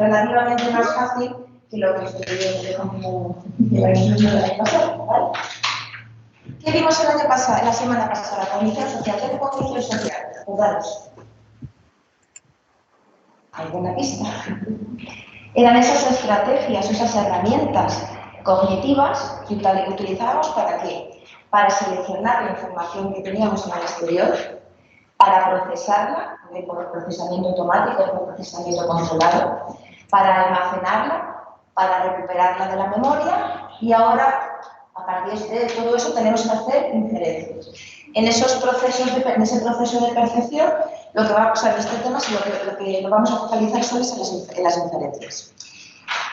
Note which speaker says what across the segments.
Speaker 1: relativamente más fácil que lo que sucedió como el año pasado, ¿vale? ¿Qué vimos el año pasado, la semana pasada? Cognición social. ¿Qué es cognición social? Jugados. ¿Alguna pista? Eran esas estrategias, esas herramientas cognitivas que utilizábamos ¿para qué? Para seleccionar la información que teníamos en el exterior, para procesarla, por procesamiento automático, por procesamiento controlado, para almacenarla, para recuperarla de la memoria y ahora, a partir de todo eso, tenemos que hacer inferencias. En ese proceso de percepción, lo que va a pasar en este tema es lo que nos vamos a focalizar solo es en las inferencias.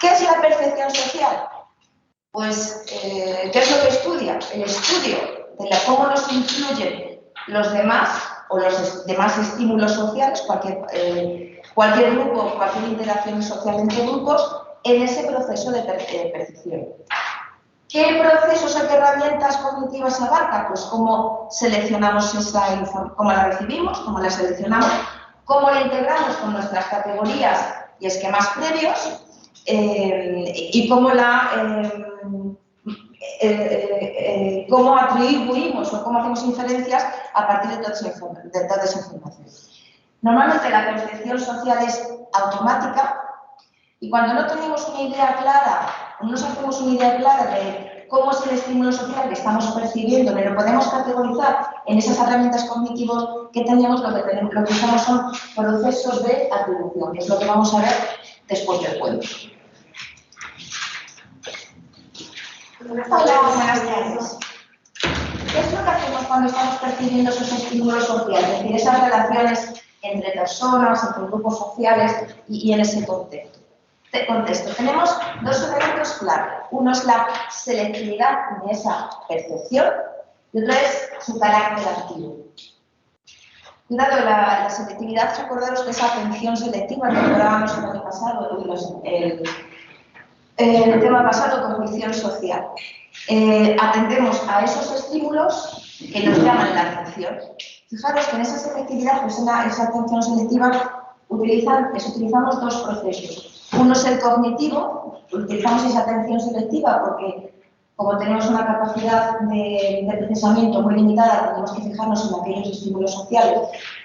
Speaker 1: ¿Qué es la percepción social? Pues, ¿qué es lo que estudia? El estudio de cómo nos influyen los demás o los demás estímulos sociales, cualquier grupo, cualquier interacción social entre grupos, en ese proceso de percepción. ¿Qué procesos o qué herramientas cognitivas abarca? Pues cómo seleccionamos esa información, cómo la recibimos, cómo la seleccionamos, cómo la integramos con nuestras categorías y esquemas previos y cómo atribuimos o cómo hacemos inferencias a partir de toda esa información. Normalmente la percepción social es automática y cuando no tenemos una idea clara, no nos hacemos una idea clara de cómo es el estímulo social que estamos percibiendo, ni lo podemos categorizar en esas herramientas cognitivas que tenemos, lo que usamos son procesos de atribución, que es lo que vamos a ver después del cuento. Hola, buenas tardes. ¿Qué es lo que hacemos cuando estamos percibiendo esos estímulos sociales? Es decir, esas relaciones entre personas, entre grupos sociales y en ese contexto. Tenemos dos elementos clave. Uno es la selectividad de esa percepción y otro es su carácter activo. Cuidado, la selectividad, recordaros que esa atención selectiva que hablábamos el año pasado, el tema pasado, cognición social. Atendemos a esos estímulos que nos llaman la atención. Fijaros que en esa selectividad, pues en esa atención selectiva, utilizamos dos procesos. Uno es el cognitivo, utilizamos esa atención selectiva porque como tenemos una capacidad de procesamiento muy limitada, tenemos que fijarnos en aquellos estímulos sociales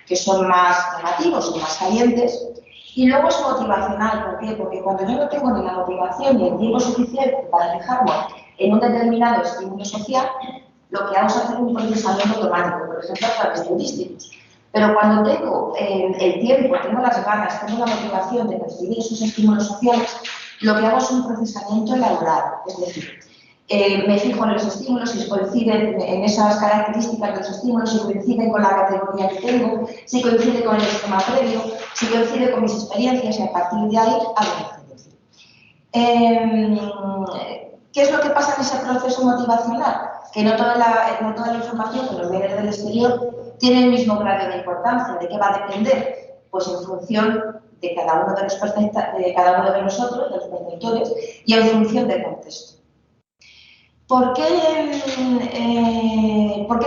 Speaker 1: que son más llamativos o más calientes. Y luego es motivacional, ¿por qué? Porque cuando yo no tengo ni la motivación ni el tiempo suficiente para fijarme en un determinado estímulo social, lo que hago es hacer un procesamiento automático, por ejemplo, a través de heurísticos. Pero cuando tengo el tiempo, tengo las ganas, tengo la motivación de percibir esos estímulos sociales, lo que hago es un procesamiento elaborado. Es decir, me fijo en los estímulos, si coinciden en esas características de los estímulos, si coinciden con la categoría que tengo, si coincide con el esquema previo, si coincide con mis experiencias y a partir de ahí hago inferencia. ¿Qué es lo que pasa en ese proceso motivacional? Que no toda la información que nos viene del exterior tiene el mismo grado de importancia. ¿De qué va a depender? Pues en función de cada uno de nosotros, de los perceptores, y en función del contexto. ¿Por qué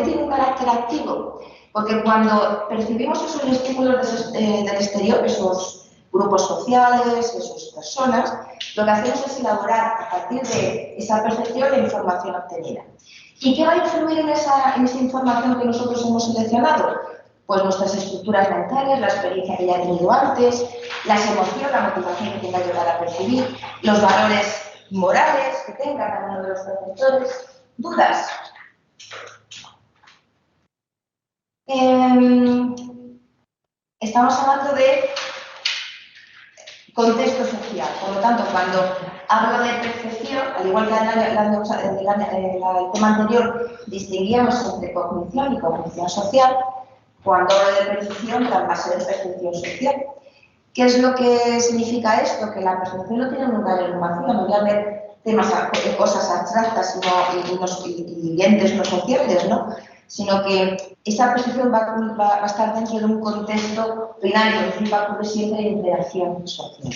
Speaker 1: tiene un carácter activo? Porque cuando percibimos esos estímulos del exterior, esos grupos sociales, esas personas, lo que hacemos es elaborar a partir de esa percepción la información obtenida. ¿Y qué va a influir en esa información que nosotros hemos seleccionado? Pues nuestras estructuras mentales, la experiencia que ya he tenido antes, las emociones, la motivación que tenga yo para percibir, los valores morales que tenga cada uno de los perceptores. ¿Dudas? Estamos hablando de contexto social. Por lo tanto, cuando hablo de percepción, al igual que el tema anterior, distinguíamos entre cognición y cognición social. Cuando hablo de percepción, va a ser percepción social. ¿Qué es lo que significa esto? Que la percepción no tiene un lugar en vacío, no voy a ver cosas abstractas y entes no sociales, ¿no? Sino que esa percepción va a estar dentro de un contexto binario, es decir, va a ocurrir siempre en interacción social.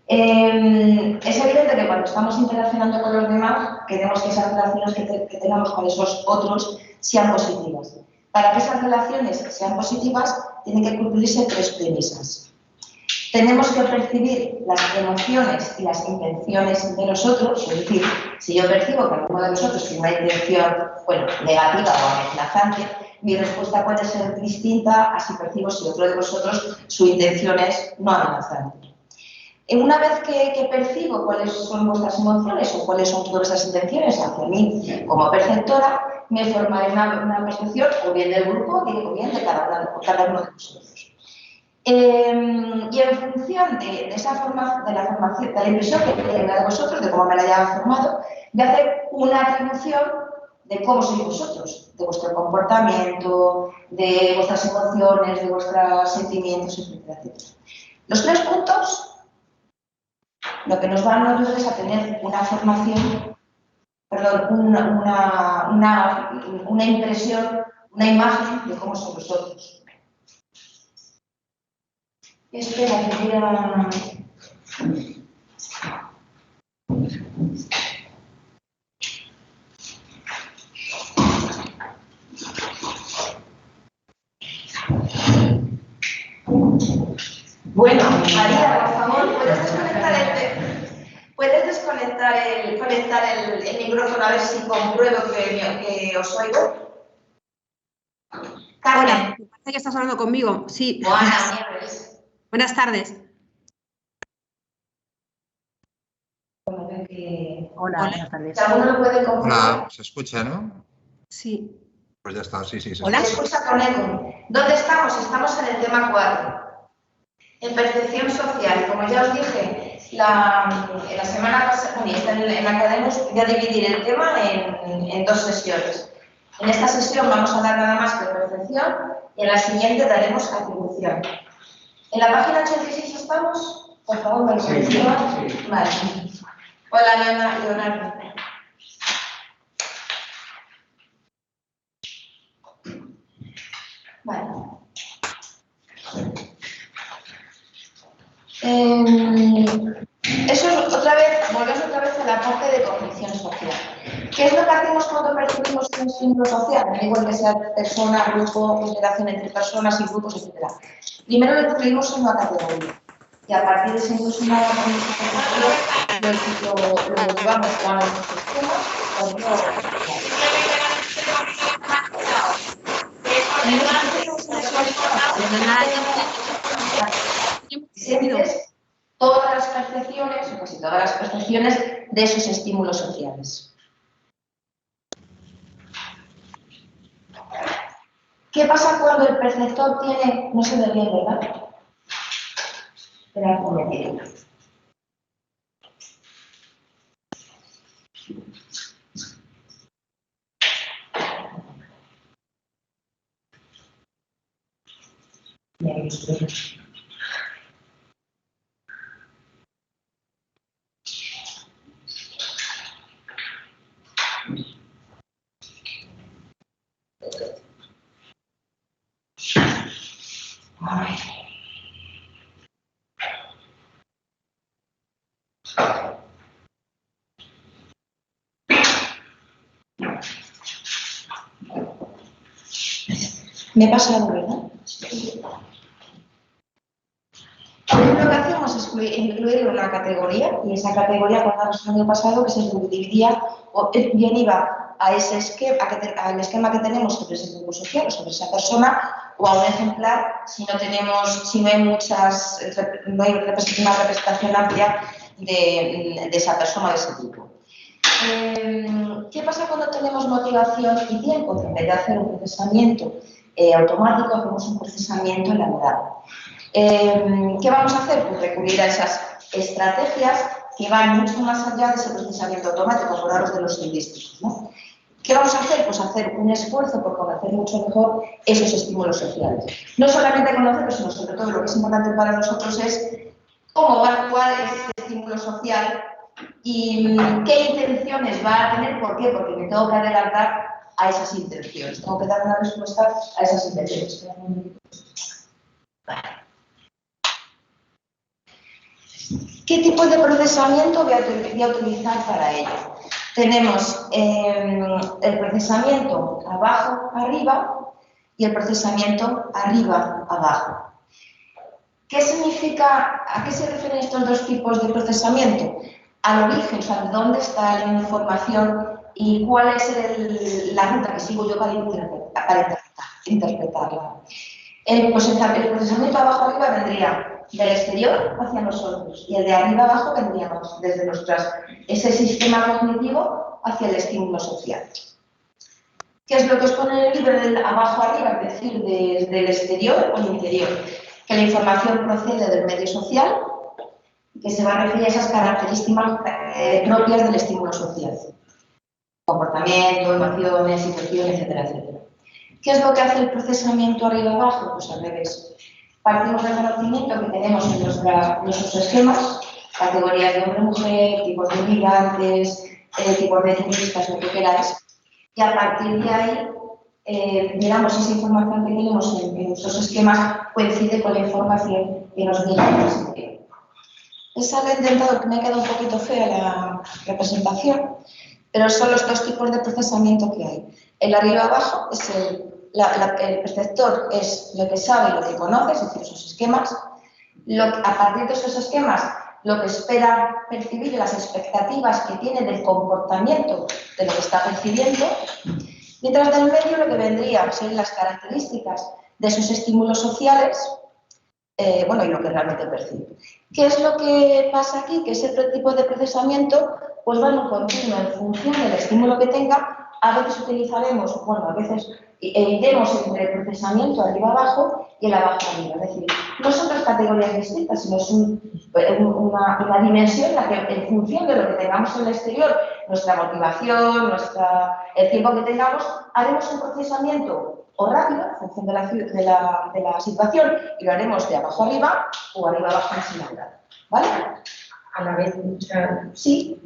Speaker 1: Es evidente que cuando estamos interaccionando con los demás, queremos que esas relaciones que tengamos con esos otros sean positivas. Para que esas relaciones sean positivas, tienen que cumplirse tres premisas. Tenemos que percibir las emociones y las intenciones de los otros, es decir, si yo percibo que alguno de nosotros tiene una intención, bueno, negativa o amenazante, mi respuesta puede ser distinta a si percibo si otro de vosotros su intención es no amenazante. Una vez que percibo cuáles son vuestras emociones o cuáles son vuestras intenciones hacia mí como perceptora, me formaré una percepción o bien del grupo o bien de cada uno de vosotros. Y en función de la impresión que tenga de vosotros, de cómo me la haya formado, voy a hacer una atribución de cómo sois vosotros, de vuestro comportamiento, de vuestras emociones, de vuestros sentimientos, etcétera, etcétera. Los 3 puntos lo que nos van a ayudar es a tener una formación, perdón, una impresión, una imagen de cómo sois vosotros. Espera, que voy a... Bueno, María, por favor, ¿puedes conectar el micrófono a ver si compruebo que os oigo? Carmen.
Speaker 2: Hola, me parece que estás hablando conmigo. Sí. Buenas tardes.
Speaker 3: Hola, buenas tardes.
Speaker 1: ¿Alguno lo puede comprobar?
Speaker 4: Hola, ¿se escucha, no?
Speaker 2: Sí.
Speaker 4: Pues ya está, sí, se
Speaker 2: Hola.
Speaker 4: escucha.
Speaker 1: Se escucha con eco. ¿Dónde estamos? Estamos en el tema 4. En percepción social. Como ya os dije, la semana pasada, en Academus, voy a dividir el tema en 2 sesiones. En esta sesión vamos a dar nada más que percepción y en la siguiente daremos atribución. ¿En la página 86 estamos? Por favor, me lo confirman. Sí. Vale. Hola, Leonardo. Vale. Eso es volvemos otra vez a la parte de cognición social. ¿Qué es lo que hacemos cuando percibimos un estímulo social? Da igual que sea persona, grupo, interacción entre personas y grupos, etc. Primero lo incluimos en una categoría. Y a partir de ese inclusión lo llevamos a nuestros sistemas. Sientes todas las percepciones, o casi todas las percepciones de esos estímulos sociales. ¿Qué pasa cuando el perceptor tiene, no se ve bien, ¿verdad? Espera un momentito. Me pasa algo, ¿verdad? Lo que hacemos es incluir una categoría y esa categoría, cuando el año pasado, que se dividía o bien iba a ese esquema, al esquema que tenemos sobre ese grupo social o sobre esa persona, o a un ejemplar si no hay una representación amplia de esa persona o de ese grupo. ¿Qué pasa cuando tenemos motivación y tiempo? En vez de hacer un procesamiento automático, hacemos un procesamiento elaborado. ¿Qué vamos a hacer? Pues recurrir a esas estrategias que van mucho más allá de ese procesamiento automático, acordaros de los lingüísticos, ¿no? ¿Qué vamos a hacer? Pues hacer un esfuerzo por conocer mucho mejor esos estímulos sociales. No solamente conocerlos, sino sobre todo lo que es importante para nosotros es cómo va a actuar ese estímulo social y qué intenciones va a tener. ¿Por qué? Porque me tengo que adelantar a esas intenciones. Tengo que dar una respuesta a esas intenciones. Vale. ¿Qué tipo de procesamiento voy a utilizar para ello? Tenemos el procesamiento abajo-arriba y el procesamiento arriba-abajo. ¿Qué significa, a qué se refieren estos dos tipos de procesamiento? Al origen, o sea, dónde está la información y cuál es la ruta que sigo yo para interpretarla. El procesamiento abajo arriba vendría del exterior hacia nosotros y el de arriba abajo vendríamos desde ese sistema cognitivo hacia el estímulo social. ¿Qué es lo que os pone en el libro del abajo arriba? Es decir, desde el exterior o el interior. Que la información procede del medio social, que se va a referir a esas características propias del estímulo social. Comportamiento, emociones, situaciones, etcétera, etcétera. ¿Qué es lo que hace el procesamiento arriba-abajo? Pues al revés. Partimos del conocimiento que tenemos en nuestros esquemas, categorías de hombre-mujer, tipos de migrantes, tipos de lingüistas, lo que queráis, y a partir de ahí miramos esa información que tenemos en nuestros esquemas coincide con la información que nos viene en el sitio. Esa le he intentado, que me ha quedado un poquito fea la representación, pero son los dos tipos de procesamiento que hay. El arriba-abajo es el perceptor, es lo que sabe y lo que conoce, es decir, esos esquemas. A partir de esos esquemas, lo que espera percibir, las expectativas que tiene del comportamiento de lo que está percibiendo. Mientras del medio lo que vendría a ser las características de esos estímulos sociales, y lo que realmente percibe. ¿Qué es lo que pasa aquí? Que ese tipo de procesamiento pues va en un continuo en función del estímulo que tenga. A veces utilizaremos, a veces iremos entre el procesamiento arriba-abajo y el abajo-arriba. Es decir, no son dos categorías distintas, sino es una dimensión en la que en función de lo que tengamos en el exterior, nuestra motivación, el tiempo que tengamos, haremos un procesamiento o rápido, en función de la situación, y lo haremos de abajo arriba o arriba abajo en singular. ¿Vale?
Speaker 3: A la vez,
Speaker 1: sí.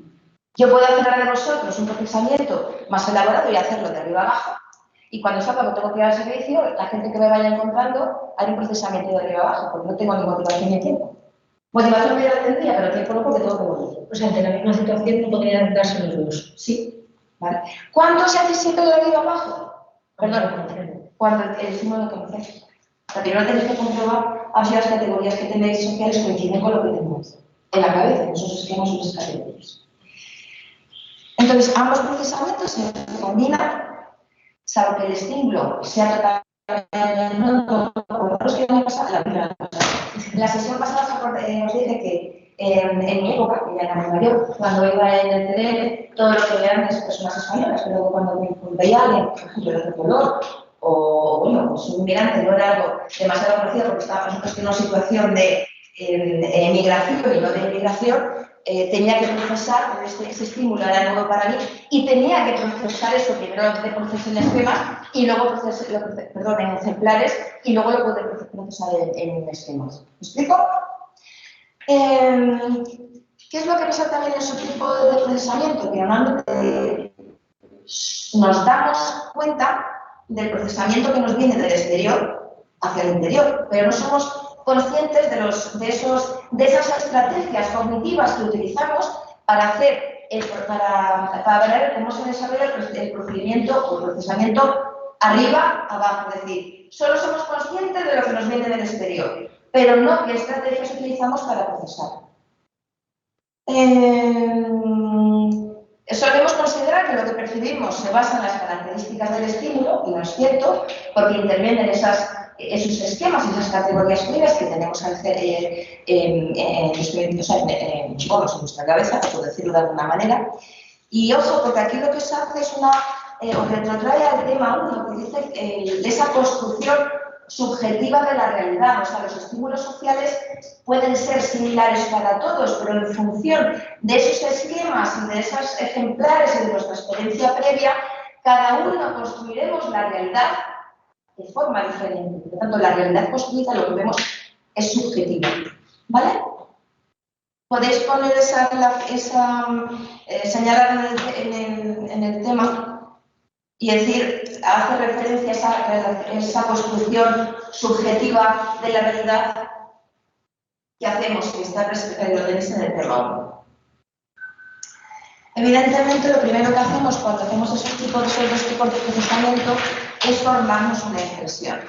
Speaker 1: Yo puedo hacer ahora de vosotros un procesamiento más elaborado y hacerlo de arriba abajo. Y cuando salga que tengo que ir al servicio, la gente que me vaya encontrando, hará un procesamiento de arriba abajo, porque no tengo ni motivación ni tiempo. Motivación me la tendría, pero tiempo no, porque tengo que volver.
Speaker 3: O sea, ante la misma situación no podrían darse los dos.
Speaker 1: Sí. ¿Vale? ¿Cuánto se hace siempre de arriba abajo? Perdón, cuando el estímulo que conocéis. Primero tenéis que comprobar a ver si las categorías que tenéis sociales coinciden con lo que tenéis en la cabeza, en esos esquemas o esas categorías. Entonces, ambos procesamientos se combinan, salvo que el estímulo sea totalmente... La sesión pasada os dije que en mi época, que ya era muy mayor, cuando iba en el TDM, todo lo que vean es personas españolas, pero luego cuando veía a alguien, por ejemplo, de otro color, o pues un migrante no era algo demasiado conocido porque estábamos en una situación de migración y no de inmigración, tenía que procesar, ese estímulo era nuevo para mí, y tenía que procesar eso, primero de proceso en esquemas, y luego en ejemplares, y luego lo pude procesar en esquemas. ¿Me explico? ¿Qué es lo que pasa también en ese tipo de procesamiento? Que normalmente nos damos cuenta del procesamiento que nos viene del exterior hacia el interior, pero no somos conscientes de esas estrategias cognitivas que utilizamos para ver cómo se desarrolla el procedimiento o el procesamiento arriba, abajo. Es decir, solo somos conscientes de lo que nos viene del exterior, pero no qué estrategias utilizamos para procesar. Solemos considerar que lo que percibimos se basa en las características del estímulo, y no es cierto, porque intervienen esos esquemas, esas categorías previas que tenemos en nuestra cabeza, por decirlo de alguna manera. Y ojo, porque aquí lo que se hace es os retrotrae al tema 1, que dice de esa construcción subjetiva de la realidad. O sea, los estímulos sociales pueden ser similares para todos, pero en función de esos esquemas y de esos ejemplares y de nuestra experiencia previa, cada uno construiremos la realidad de forma diferente. Por lo tanto, la realidad construida, lo que vemos, es subjetiva. ¿Vale? Podéis poner señalar en el tema y decir, hace referencia a esa construcción subjetiva de la realidad que hacemos, que está en el tema. Evidentemente, lo primero que hacemos cuando hacemos esos dos tipos de procesamiento es formarnos una impresión.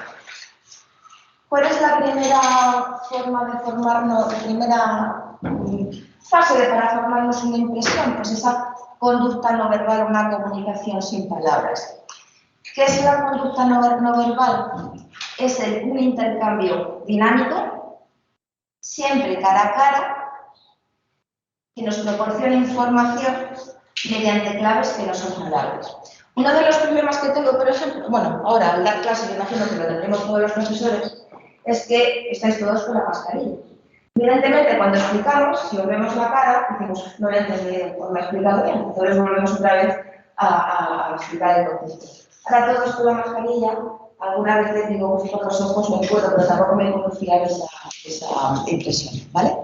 Speaker 1: ¿Cuál es la primera forma de formarnos, la primera fase para formarnos una impresión? Pues esa conducta no verbal, una comunicación sin palabras. ¿Qué es la conducta no verbal? Es un intercambio dinámico, siempre cara a cara, que nos proporciona información mediante claves que no son palabras. Uno de los problemas que tengo, por ejemplo, bueno, ahora al dar clase, me imagino que lo tendremos todos los profesores, es que estáis todos con la mascarilla. Evidentemente, cuando explicamos, si os vemos la cara, decimos, no lo he entendido, o me he explicado bien, entonces volvemos otra vez a explicar el concepto. Ahora todos con la mascarilla, alguna vez les digo, por los ojos no puedo, pero tampoco me puedo fiar esa impresión, ¿vale?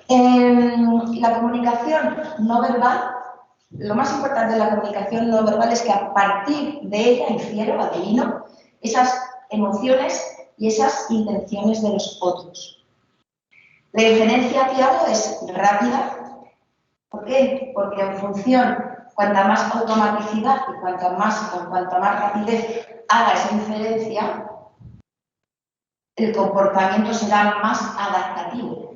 Speaker 1: La comunicación no verbal, lo más importante de la comunicación no verbal es que a partir de ella infiero, adivino, esas emociones y esas intenciones de los otros. La inferencia que hago es rápida. ¿Por qué? Porque en función, cuanta más automaticidad y cuanta más rapidez haga esa inferencia, el comportamiento será más adaptativo.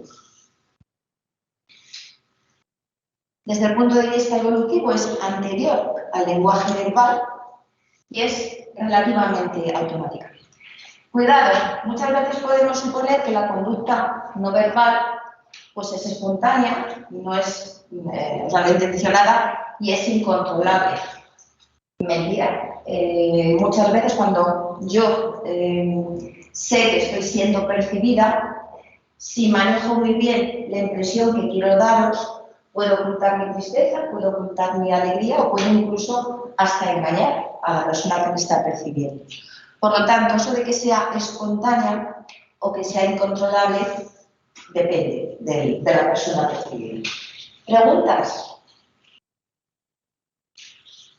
Speaker 1: Desde el punto de vista evolutivo es anterior al lenguaje verbal y es relativamente automática. Cuidado, muchas veces podemos suponer que la conducta no verbal pues es espontánea, no es realmente intencionada y es incontrolable. Mentira. Muchas veces cuando yo sé que estoy siendo percibida, si manejo muy bien la impresión que quiero daros, puedo ocultar mi tristeza, puedo ocultar mi alegría o puedo incluso hasta engañar a la persona que me está percibiendo. Por lo tanto, eso de que sea espontánea o que sea incontrolable depende de la persona percibida. ¿Preguntas?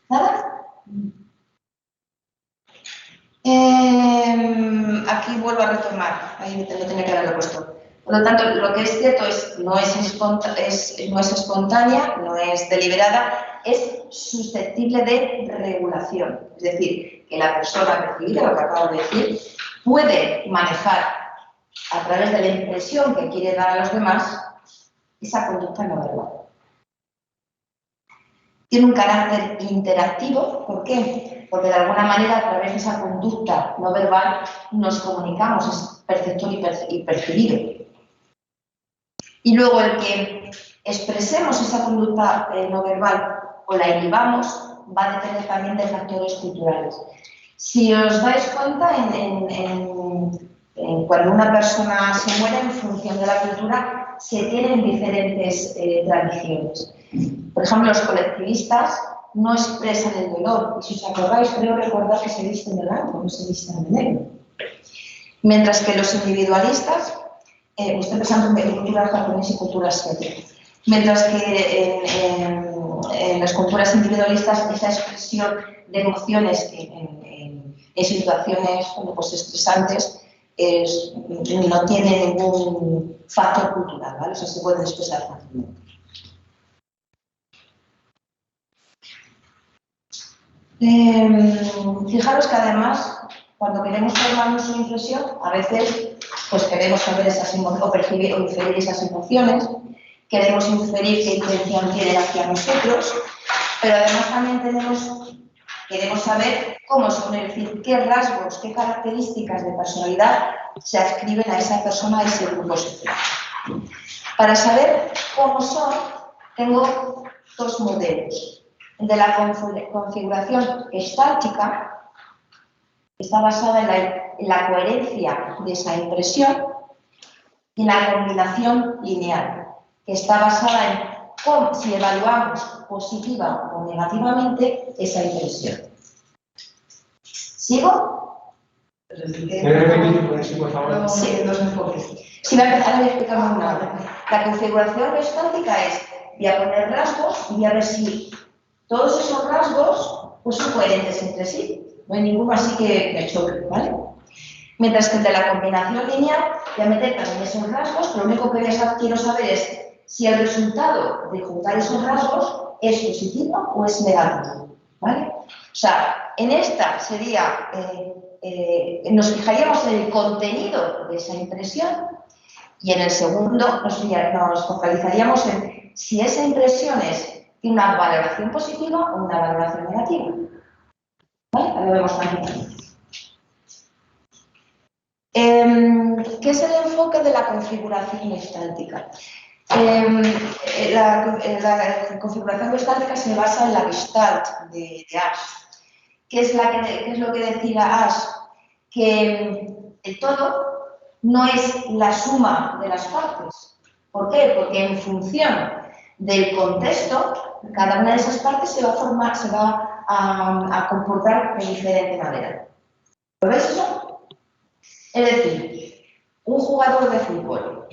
Speaker 1: ¿Nada? Aquí vuelvo a retomar, ahí lo tenía que haberlo puesto. Por lo tanto, lo que es cierto es no es espontánea, no es deliberada, es susceptible de regulación. Es decir, que la persona percibida, lo que acabo de decir, puede manejar a través de la impresión que quiere dar a los demás esa conducta no verbal. Tiene un carácter interactivo, ¿por qué? Porque de alguna manera a través de esa conducta no verbal nos comunicamos, es perceptor y percibido. Y luego el que expresemos esa conducta no verbal o la inhibamos va a depender también de factores culturales. Si os dais cuenta, cuando una persona se muere, en función de la cultura, se tienen diferentes tradiciones. Por ejemplo, los colectivistas no expresan el dolor. Y si os acordáis, creo recordar que se visten de blanco, no se visten de negro. Mientras que los individualistas, estoy pensando en culturas japonesas y culturas asiáticas, mientras que en las culturas individualistas esa expresión de emociones en situaciones pues estresantes no tiene ningún factor cultural, ¿vale? O sea, se puede expresar fácilmente. Fijaros que además, cuando queremos formarnos una impresión, a veces pues queremos saber esas emociones o percibir o inferir esas emociones, queremos inferir qué intención tienen hacia nosotros, pero además también queremos saber cómo son, es decir, qué rasgos, qué características de personalidad se adscriben a esa persona, a ese grupo social. Para saber cómo son, tengo dos modelos. El de la configuración gestáltica, que está basada en la coherencia de esa impresión, y la combinación lineal, que está basada en cómo, si evaluamos positiva o negativamente esa impresión. ¿Sigo?
Speaker 5: ¿Puedes repetir por eso, por favor?
Speaker 1: Sí, dos enfoques. Sí, ahora voy a explicar una. La configuración gestáltica es, voy a poner rasgos y voy a ver si todos esos rasgos pues, son coherentes entre sí. No hay ninguno así que me choque, ¿vale? Mientras que el de la combinación lineal, voy a meter también esos rasgos, pero lo único que quiero saber es si el resultado de juntar esos rasgos es positivo o es negativo, ¿vale? O sea, en esta sería nos fijaríamos en el contenido de esa impresión y en el segundo nos focalizaríamos en si esa impresión tiene una valoración positiva o una valoración negativa. ¿Vale? Lo vemos aquí. ¿Qué es el enfoque de la configuración gestáltica? La configuración gestáltica se basa en la Gestalt de Asch. ¿Qué es lo que decía Asch? Que el todo no es la suma de las partes. ¿Por qué? Porque en función del contexto, cada una de esas partes se va a comportar de diferente manera. ¿Lo veis eso? Es decir, un jugador de fútbol,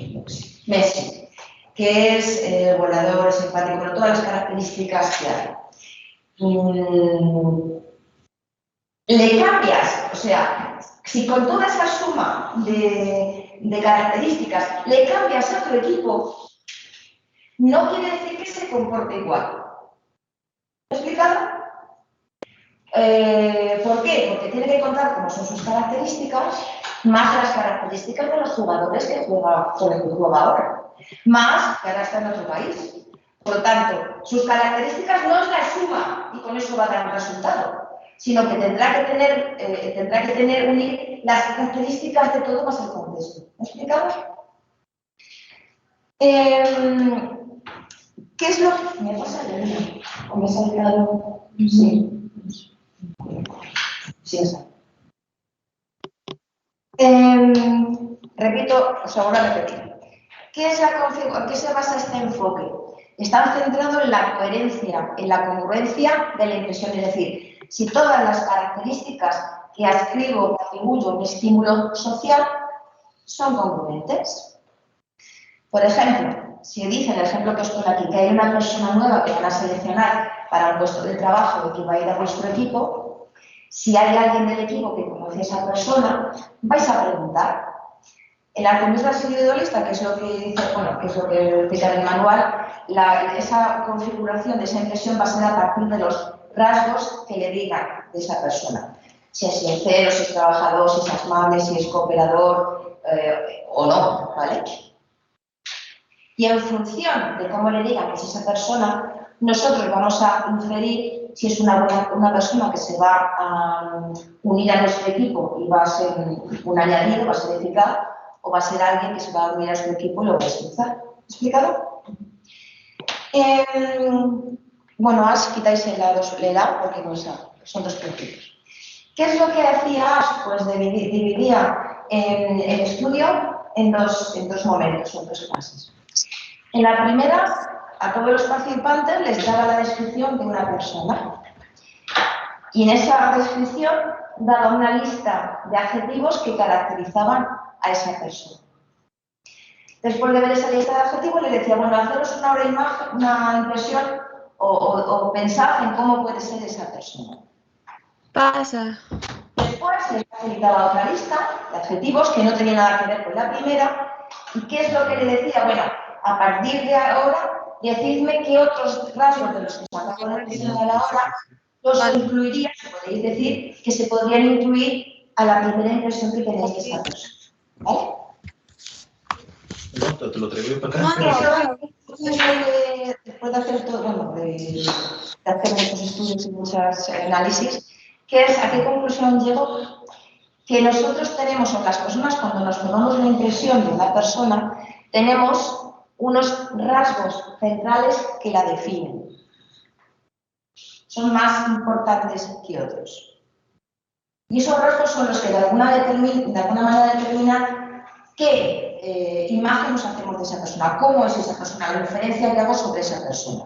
Speaker 1: Messi, que es volador, simpático, con todas las características que hay. Le cambias, o sea, si con toda esa suma de características le cambias a otro equipo, no quiere decir que se comporte igual. ¿Me he explicado? ¿Por qué? Porque tiene que contar cómo son sus características, más las características de los jugadores con el que juega ahora, más que ahora está en otro país. Por lo tanto, sus características no es la suma y con eso va a dar un resultado, sino que tendrá que tener unir las características de todo más el contexto. ¿Me he explicado? ¿Qué es lo que me pasa? ¿O me he saltado? Sí. Sí, exacto. Repito, o sea, ahora repetir. ¿Qué se basa este enfoque? Está centrado en la coherencia, en la congruencia de la impresión, es decir, si todas las características que atribuyo a un estímulo social son congruentes. Por ejemplo, si dice el ejemplo que os pongo aquí, que hay una persona nueva que van a seleccionar para un puesto de trabajo y que va a ir a vuestro equipo, si hay alguien del equipo que conoce a esa persona, vais a preguntar. El arcomismo individualista, que es lo que dice, bueno, que es lo que explica en el manual, esa configuración de esa impresión va a ser a partir de los rasgos que le digan de esa persona. Si es sincero, si es trabajador, si es amable, si es cooperador o no, ¿vale? Y en función de cómo le digan que es esa persona, nosotros vamos a inferir si es una persona que se va a unir a nuestro equipo y va a ser un añadido, va a ser eficaz, o va a ser alguien que se va a unir a su equipo y lo va a expulsar. ¿Explicado? Bueno, Asch quitáis el A porque no son dos principios. ¿Qué es lo que hacía Asch? Pues dividía el estudio en dos momentos, en dos fases. En la primera, a todos los participantes les daba la descripción de una persona. Y en esa descripción daba una lista de adjetivos que caracterizaban a esa persona. Después de ver esa lista de adjetivos, le decía, bueno, haceros una impresión o pensad en cómo puede ser esa persona.
Speaker 2: Pasa.
Speaker 1: Después le facilitaba otra lista de adjetivos que no tenían nada que ver con la primera. ¿Y qué es lo que le decía? Bueno, a partir de ahora, decidme qué otros rasgos de los que se acabo de mencionar ahora los incluiría, podéis decir, que se podrían incluir a la primera impresión que tenéis de esa persona. ¿Vale?
Speaker 5: No, te lo traigo para acá.
Speaker 1: Después de hacer todo, bueno, de hacer muchos estudios y muchos análisis, ¿a qué conclusión llego? Que nosotros tenemos, o las personas, cuando nos tomamos la impresión de una persona, tenemos unos rasgos centrales que la definen. Son más importantes que otros. Y esos rasgos son los que de alguna manera determinan qué imagen nos hacemos de esa persona, cómo es esa persona, la inferencia que hago sobre esa persona.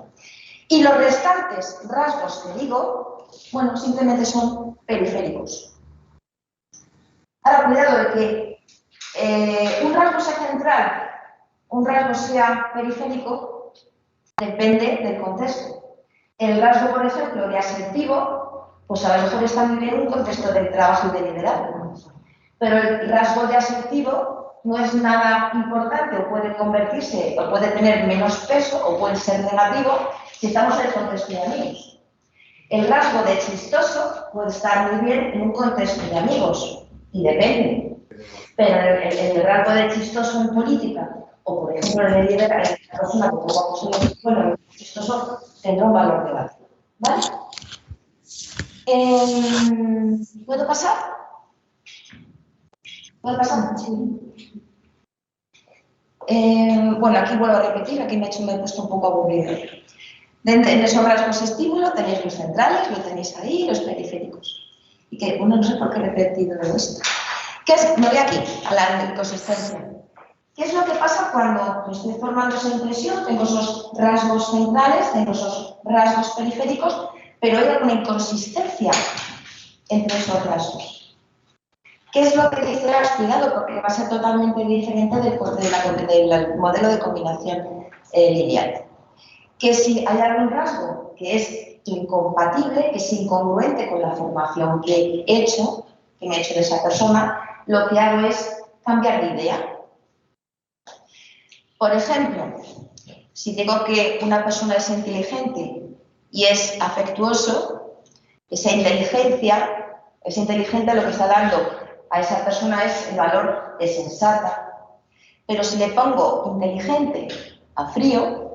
Speaker 1: Y los restantes rasgos que digo, bueno, simplemente son periféricos. Ahora, cuidado de que un rasgo sea central, un rasgo sea periférico, depende del contexto. El rasgo, por ejemplo, de asertivo, pues a lo mejor está muy bien en un contexto de trabajo y de liderazgo. Pero el rasgo de asertivo no es nada importante o puede convertirse, o puede tener menos peso o puede ser negativo si estamos en el contexto de amigos. El rasgo de chistoso puede estar muy bien en un contexto de amigos, y depende. Pero el rasgo de chistoso en política, o por ejemplo en el liderazgo, la persona que pongo bueno, el chistoso tendrá un valor relativo. ¿Vale? ¿Puedo pasar? ¿Puedo pasar? Sí. Bueno, aquí vuelvo a repetir, aquí me he puesto un poco aburrido. En esos rasgos estímulo tenéis los centrales, lo tenéis ahí, los periféricos. Y que, bueno, no sé por qué he repetido esto. Me voy aquí, a la consistencia. ¿Qué es lo que pasa cuando estoy formando esa impresión? Tengo esos rasgos centrales, tengo esos rasgos periféricos, pero hay alguna inconsistencia entre esos rasgos. ¿Qué es lo que dice? Cuidado, porque va a ser totalmente diferente del modelo de combinación lineal. Que si hay algún rasgo que es incompatible, que es incongruente con la formación que me he hecho de esa persona, lo que hago es cambiar de idea. Por ejemplo, si digo que una persona es inteligente y es afectuoso, esa inteligencia lo que está dando a esa persona es el valor de sensata. Pero si le pongo inteligente a frío,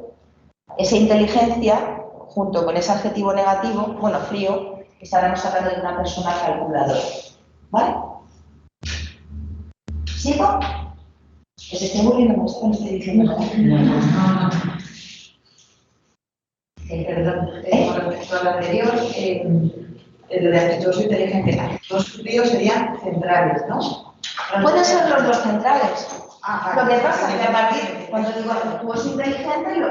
Speaker 1: esa inteligencia, junto con ese adjetivo negativo, bueno, frío, estaremos hablando de una persona calculadora. ¿Vale? ¿Sigo? Pues estoy muriendo mucho cuando estoy diciendo nada.
Speaker 3: No.
Speaker 6: Perdón, con respecto a lo anterior, el de afectuoso inteligente, afectuoso frío serían centrales, ¿no?
Speaker 1: Pueden ser los dos centrales.
Speaker 6: Vale.
Speaker 1: Lo que pasa es que a partir, cuando digo afectuoso inteligente,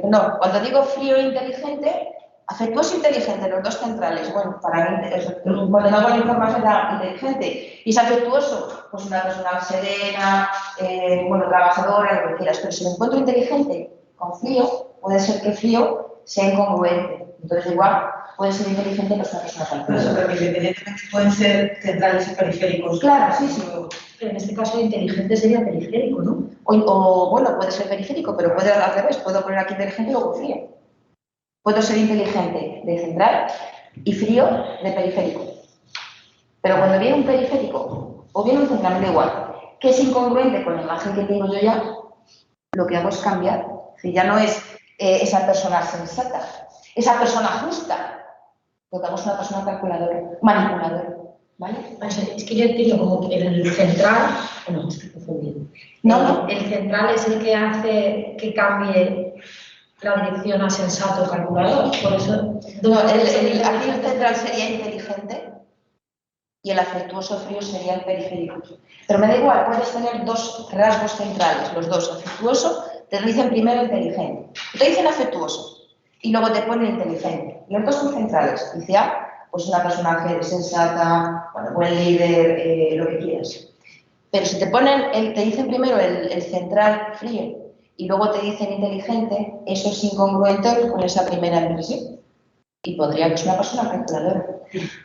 Speaker 1: cuando digo frío e inteligente, afectuoso e inteligente, los dos centrales. Bueno, para mí, cuando no hago la información era inteligente y es afectuoso, pues una persona serena, trabajadora, lo que quieras. Pero si me encuentro inteligente con frío, puede ser que frío sea incongruente. Entonces, igual, puede ser inteligente pero es una persona calculadora.
Speaker 6: Pero independientemente pueden ser centrales y periféricos.
Speaker 1: Claro, sí, sí.
Speaker 3: Pero en este caso, inteligente sería periférico, ¿no?
Speaker 1: Bueno, puede ser periférico, pero puede ser al revés. Puedo poner aquí inteligente y luego frío. Puedo ser inteligente de central y frío de periférico. Pero cuando viene un periférico o viene un central, me da igual, que es incongruente con la imagen que tengo yo ya, lo que hago es cambiar. Si ya no es esa persona sensata, esa persona justa, lo que hago es una persona calculadora, manipuladora. ¿Vale?
Speaker 3: Es que yo entiendo como que el central, bueno, estoy confundiendo.
Speaker 1: No.
Speaker 3: El central es el que hace que cambie la dirección a sensato calculador. Por eso.
Speaker 1: No, aquí el central sería inteligente y el afectuoso frío sería el periférico. Pero me da igual, puedes tener dos rasgos centrales, los dos. Afectuoso, te dicen primero inteligente. Te dicen afectuoso y luego te ponen inteligente. Los dos son centrales. Dice, pues una persona sensata, buen líder, lo que quieras. Pero si te dicen primero el central frío y luego te dicen inteligente, eso es incongruente con esa primera impresión. Y podría que es una persona calculadora.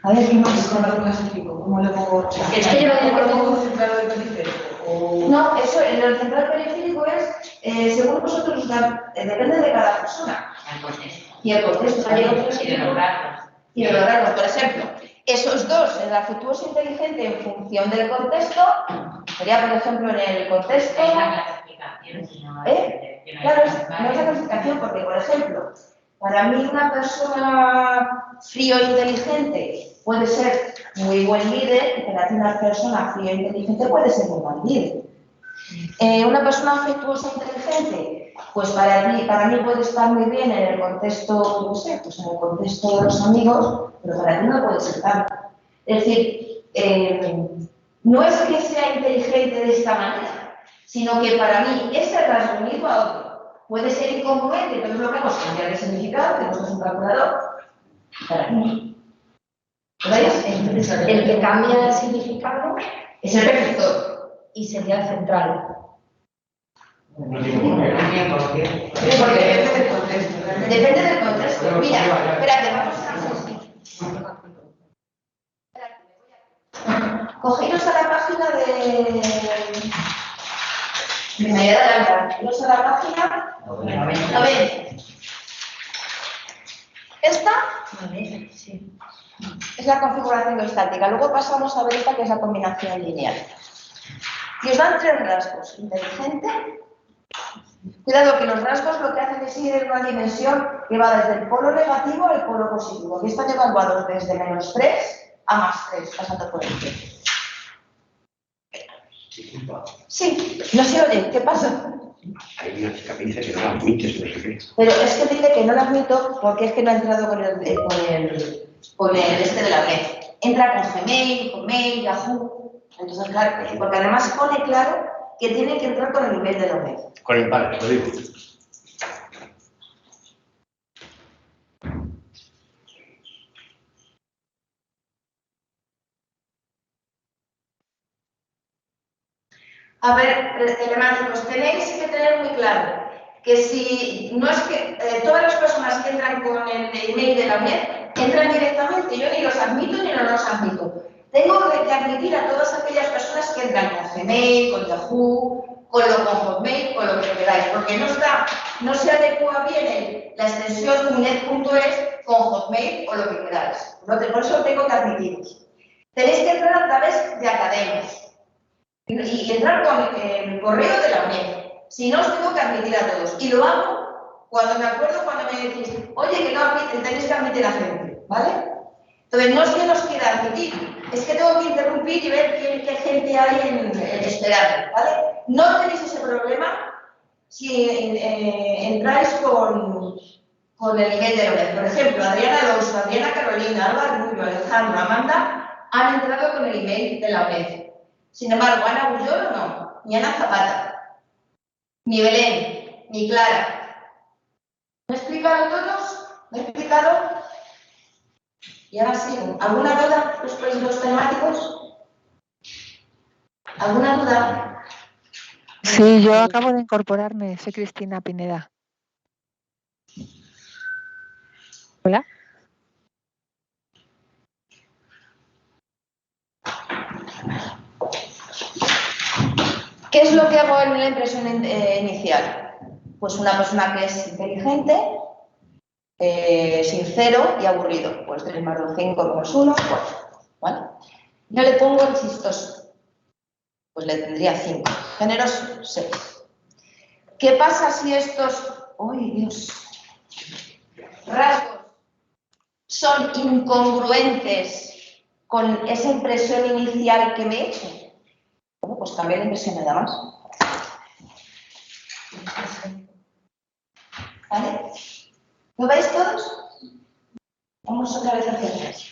Speaker 1: A ver, ¿qué más?
Speaker 6: ¿Cómo lo clasifico? ¿Cómo lo pongo?
Speaker 3: Es que yo
Speaker 6: lo pongo centrado del periférico.
Speaker 1: No, eso, el central periférico es, según vosotros, depende de cada persona. Y el contexto. Y de los rasgos, por ejemplo, esos dos, el afectuoso e inteligente en función del contexto, sería, por ejemplo, en el contexto. Claro, no es la clasificación, porque, por ejemplo, para mí una persona frío e inteligente puede ser muy buen líder, y para ti una persona frío e inteligente puede ser muy mal líder. Una persona afectuosa e inteligente, pues para mí puede estar muy bien en el contexto, no sé, pues en el contexto de los amigos, pero para ti no puede ser tanto. Es decir, no es que sea inteligente de esta manera, sino que para mí ese rasgo unido a otro puede ser incongruente, entonces lo que hago es cambiar de significado, que no es un calculador, para mí.
Speaker 3: ¿Veis? Entonces, el que cambia el significado
Speaker 1: es el perceptor.
Speaker 3: Y sería el central.
Speaker 6: Porque depende del contexto.
Speaker 1: Depende del contexto. Mira, espérate, vamos a hacer así. Cogeros a la página de... Me voy a adelantar. Cogeros a la página 90. Esta
Speaker 3: Vale, sí.
Speaker 1: Es la configuración estática. Luego pasamos a ver esta que es la combinación lineal. Y os dan 3 rasgos. Inteligente. Cuidado que los rasgos lo que hacen es ir en una dimensión que va desde el polo negativo al polo positivo. Que están evaluados desde -3 a +3, pasando por el 3. Sí, no se oye. ¿Qué pasa?
Speaker 7: Hay una chica que dice que no la admites, no sé qué.
Speaker 1: Pero es que dice que no lo admito porque es que no ha entrado con el este de la red. Entra con Gmail, Hotmail, Yahoo. Entonces, claro, porque además pone claro que tiene que entrar con el nivel de la red.
Speaker 7: Con el padre, lo digo.
Speaker 1: A ver, telemáticos, tenéis que tener muy claro que si no es que todas las personas que entran con el email de la web entran directamente, yo ni los admito ni no los admito. Tengo que admitir a todas aquellas personas que entran con Gmail, con Yahoo, con Hotmail, con lo que queráis, porque no se adecua bien la extensión unet.es con Hotmail o lo que queráis. Por eso tengo que admitiros. Tenéis que entrar a través de academias y entrar con el correo de la UNED. Si no, os tengo que admitir a todos. Y lo hago cuando me acuerdo, cuando me decís, oye, que no admiten, tenéis que admitir a gente, ¿vale? Entonces, no es que nos quiera admitir, es que tengo que interrumpir y ver qué gente hay en esperando, ¿vale? No tenéis ese problema si entráis con el nivel de la UNED. Por ejemplo, Adriana Alonso, Adriana Carolina, Álvaro Rubio, Alejandro, Amanda han entrado con el email de la UNED. Sin embargo, Ana Bullón no, ni Ana Zapata, ni Belén, ni Clara. ¿Me he explicado todos? ¿Me he explicado? Y ahora sí, ¿alguna duda después de los temáticos? ¿Alguna duda?
Speaker 8: Sí, yo acabo de incorporarme, soy Cristina Pineda. Hola.
Speaker 1: ¿Qué es lo que hago en la impresión inicial? Pues una persona que es inteligente, sincero y aburrido. Pues 3 más 2, 5 menos 1, 4. ¿Vale? Yo le pongo el chistoso. Pues le tendría 5. Generoso, 6. ¿Qué pasa si estos... ¡Ay, Dios! Rasgos son incongruentes con esa impresión inicial que me he hecho? Bueno, pues cambia la impresión nada más. ¿Vale? ¿Lo veis todos? Vamos otra vez hacia atrás.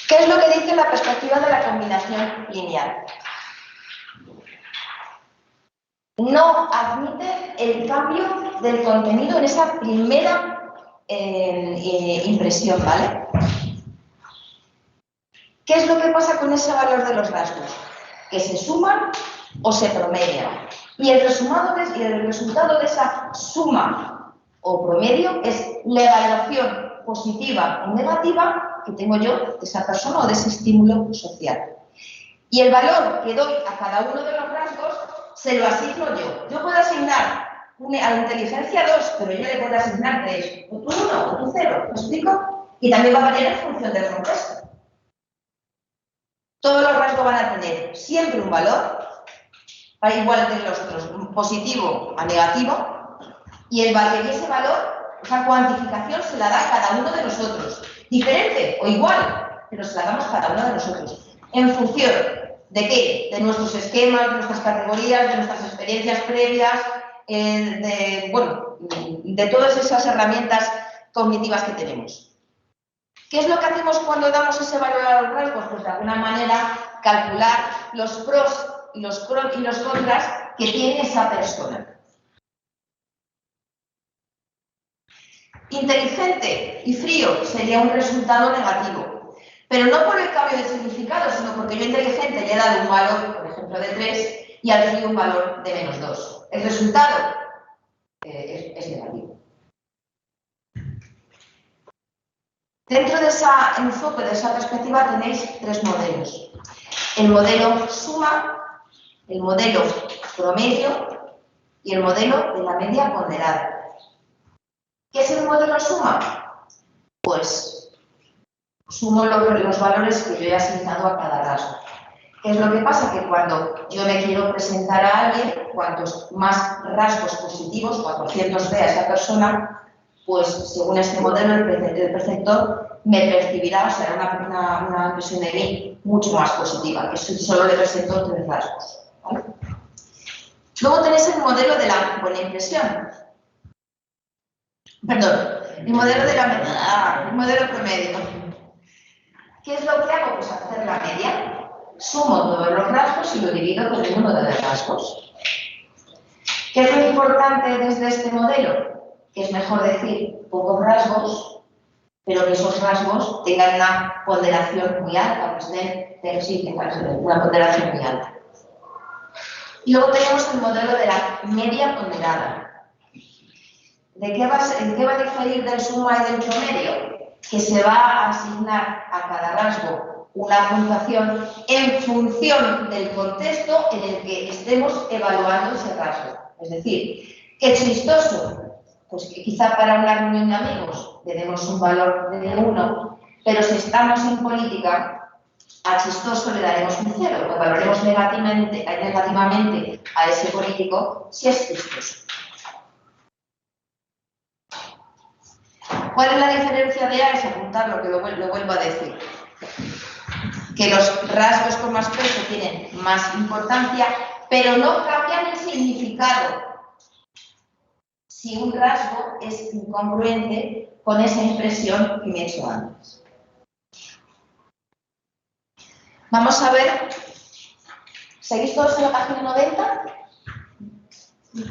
Speaker 1: ¿Qué es lo que dice la perspectiva de la combinación lineal? No admite el cambio del contenido en esa primera impresión, ¿vale? ¿Qué es lo que pasa con ese valor de los rasgos? Que se suman o se promedian. Y el resultado de esa suma o promedio es la evaluación positiva o negativa que tengo yo de esa persona o de ese estímulo social. Y el valor que doy a cada uno de los rasgos se lo asigno yo. Yo puedo asignar a la inteligencia 2, pero yo le puedo asignar 3, o tú 1, o tú 0, ¿me explico? Y también va a variar en función del contexto. Todos los rasgos van a tener siempre un valor, para igual que los otros, positivo a negativo, y ese valor, esa cuantificación se la da a cada uno de nosotros. Diferente o igual, pero se la damos a cada uno de nosotros. En función ¿de qué? De nuestros esquemas, de nuestras categorías, de nuestras experiencias previas, de todas esas herramientas cognitivas que tenemos. ¿Qué es lo que hacemos cuando damos ese valor a los rasgos? Pues de alguna manera calcular los pros y los contras que tiene esa persona. Inteligente y frío sería un resultado negativo, pero no por el cambio de significado, sino porque yo inteligente le he dado un valor, por ejemplo, de 3 y al frío un valor de -2. El resultado es negativo. Dentro de ese enfoque, de esa perspectiva, tenéis 3 modelos. El modelo suma, el modelo promedio y el modelo de la media ponderada. ¿Qué es el modelo suma? Pues sumo los valores que yo he asignado a cada rasgo. ¿Qué es lo que pasa? Que cuando yo me quiero presentar a alguien, cuantos más rasgos positivos, 400 vea esa persona, pues según este modelo el perceptor me percibirá, o sea, una impresión de mí mucho más positiva, que si solo le presento 3 rasgos. ¿Vale? Luego tenéis el modelo de la buena impresión. Perdón, el modelo de el modelo promedio. ¿Qué es lo que hago? Pues hacer la media. Sumo todos los rasgos y lo divido por el número de rasgos. ¿Qué es lo importante desde este modelo? Que es mejor decir pocos rasgos, pero que esos rasgos tengan una ponderación muy alta, pues una ponderación muy alta. Y luego tenemos el modelo de la media ponderada. ¿En qué va a diferir del suma y del promedio? Que se va a asignar a cada rasgo una puntuación en función del contexto en el que estemos evaluando ese rasgo. Es decir, ¿qué chistoso? Pues que quizá para una reunión de amigos le demos un valor de 1, pero si estamos en política, a chistoso le daremos un 0, o valoremos negativamente a ese político si es chistoso. ¿Cuál es la diferencia de A? Es apuntarlo, que lo vuelvo a decir. Que los rasgos con más peso tienen más importancia, pero no cambian el significado. Si un rasgo es incongruente con esa impresión que me he hecho antes. Vamos a ver. ¿Seguís todos en la página 90?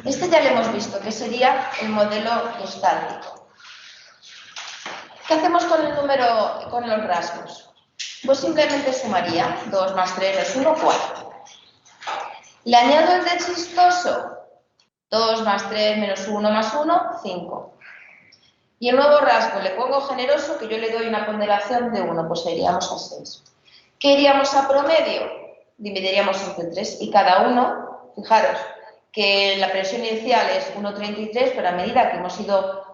Speaker 1: Este ya lo hemos visto, que sería el modelo gestáltico. ¿Qué hacemos con el número, con los rasgos? Pues simplemente sumaría 2 más 3 es 1, 4. Le añado el de chistoso, 2 más 3 menos 1 más 1, 5. Y el nuevo rasgo le pongo generoso, que yo le doy una ponderación de 1, pues iríamos a 6. ¿Qué iríamos a promedio? Dividiríamos entre 3 y cada uno, fijaros, que la presión inicial es 1,33, pero a medida que hemos ido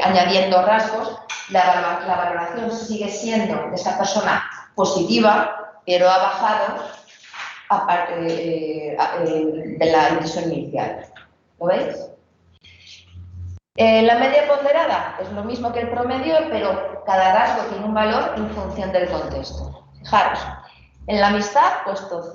Speaker 1: añadiendo rasgos, la valoración sigue siendo de esa persona positiva, pero ha bajado de la impresión inicial. ¿Lo veis? La media ponderada es lo mismo que el promedio, pero cada rasgo tiene un valor en función del contexto. Fijaros, en la amistad, puesto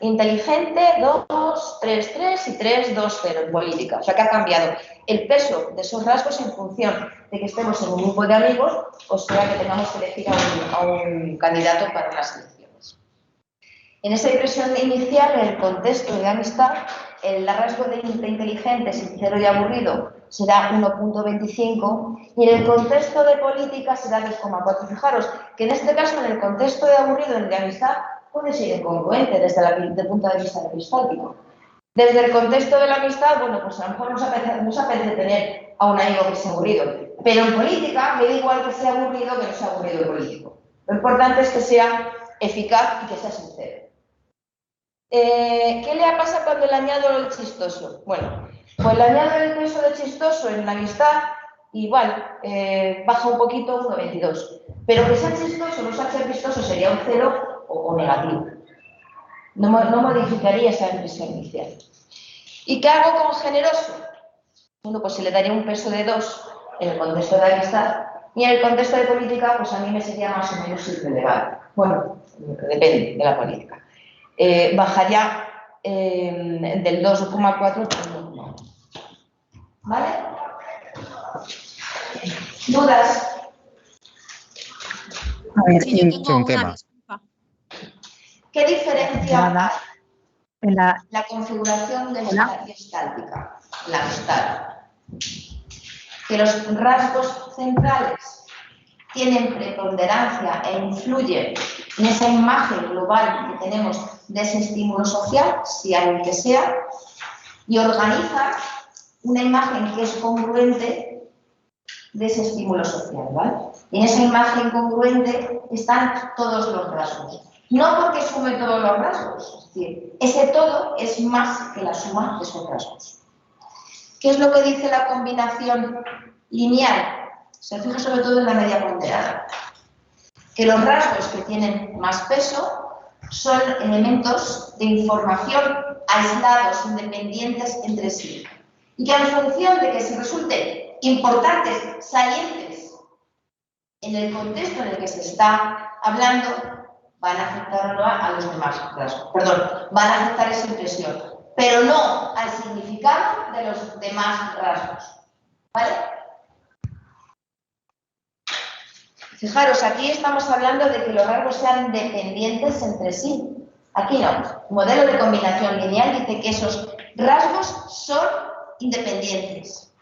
Speaker 1: inteligente, 2, 3, 3 y 3, 2, 0 en política. O sea que ha cambiado el peso de esos rasgos en función de que estemos en un grupo de amigos, o sea que tengamos que elegir a un candidato para unas elecciones. En esa impresión inicial, en el contexto de amistad, el rasgo de inteligente, sincero y aburrido será 1,25 y en el contexto de política será 2,4. Fijaros que en este caso, en el contexto de aburrido, el de amistad, puede ser incongruente desde el punto de vista del gestáltico. Desde el contexto de la amistad, bueno, pues a lo mejor nos apetece tener a un amigo que sea aburrido, pero en política me da igual que sea aburrido que no sea aburrido el político. Lo importante es que sea eficaz y que sea sincero. ¿Qué le pasa cuando le añado el chistoso? Bueno, pues le añado el peso de chistoso en la amistad, igual, baja un poquito, 1,22. Pero que sea chistoso, no sea chistoso, sería un 0 o negativo. No modificaría esa impresión inicial. ¿Y qué hago con generoso? Bueno, pues se le daría un peso de 2 en el contexto de amistad y en el contexto de política, pues a mí me sería más o menos irrelevante. Bueno, depende de la política. Bajaría del 2,4 al 1,1. ¿Vale? ¿Dudas?
Speaker 8: A ver,
Speaker 2: Sí, yo tengo
Speaker 4: un
Speaker 2: una
Speaker 4: tema.
Speaker 2: disculpa.
Speaker 1: ¿Qué diferencia
Speaker 8: nada. En la,
Speaker 1: la configuración de
Speaker 8: Hola.
Speaker 1: gestáltica? La gestalt. Que los rasgos centrales tienen preponderancia e influyen en esa imagen global que tenemos de ese estímulo social, si aunque sea, y organiza una imagen que es congruente de ese estímulo social, ¿vale? Y en esa imagen congruente están todos los rasgos. No porque sume todos los rasgos, es decir, ese todo es más que la suma de esos rasgos. ¿Qué es lo que dice la combinación lineal? Se fija sobre todo en la media ponderada. Que los rasgos que tienen más peso son elementos de información aislados, independientes entre sí. Y que en función de que se resulten importantes, salientes, en el contexto en el que se está hablando, van a afectar a los demás rasgos. Perdón, van a afectar esa impresión, pero no al significado de los demás rasgos. ¿Vale? Fijaros, aquí estamos hablando de que los rasgos sean dependientes entre sí. Aquí no. El modelo de combinación lineal dice que esos rasgos son independientes.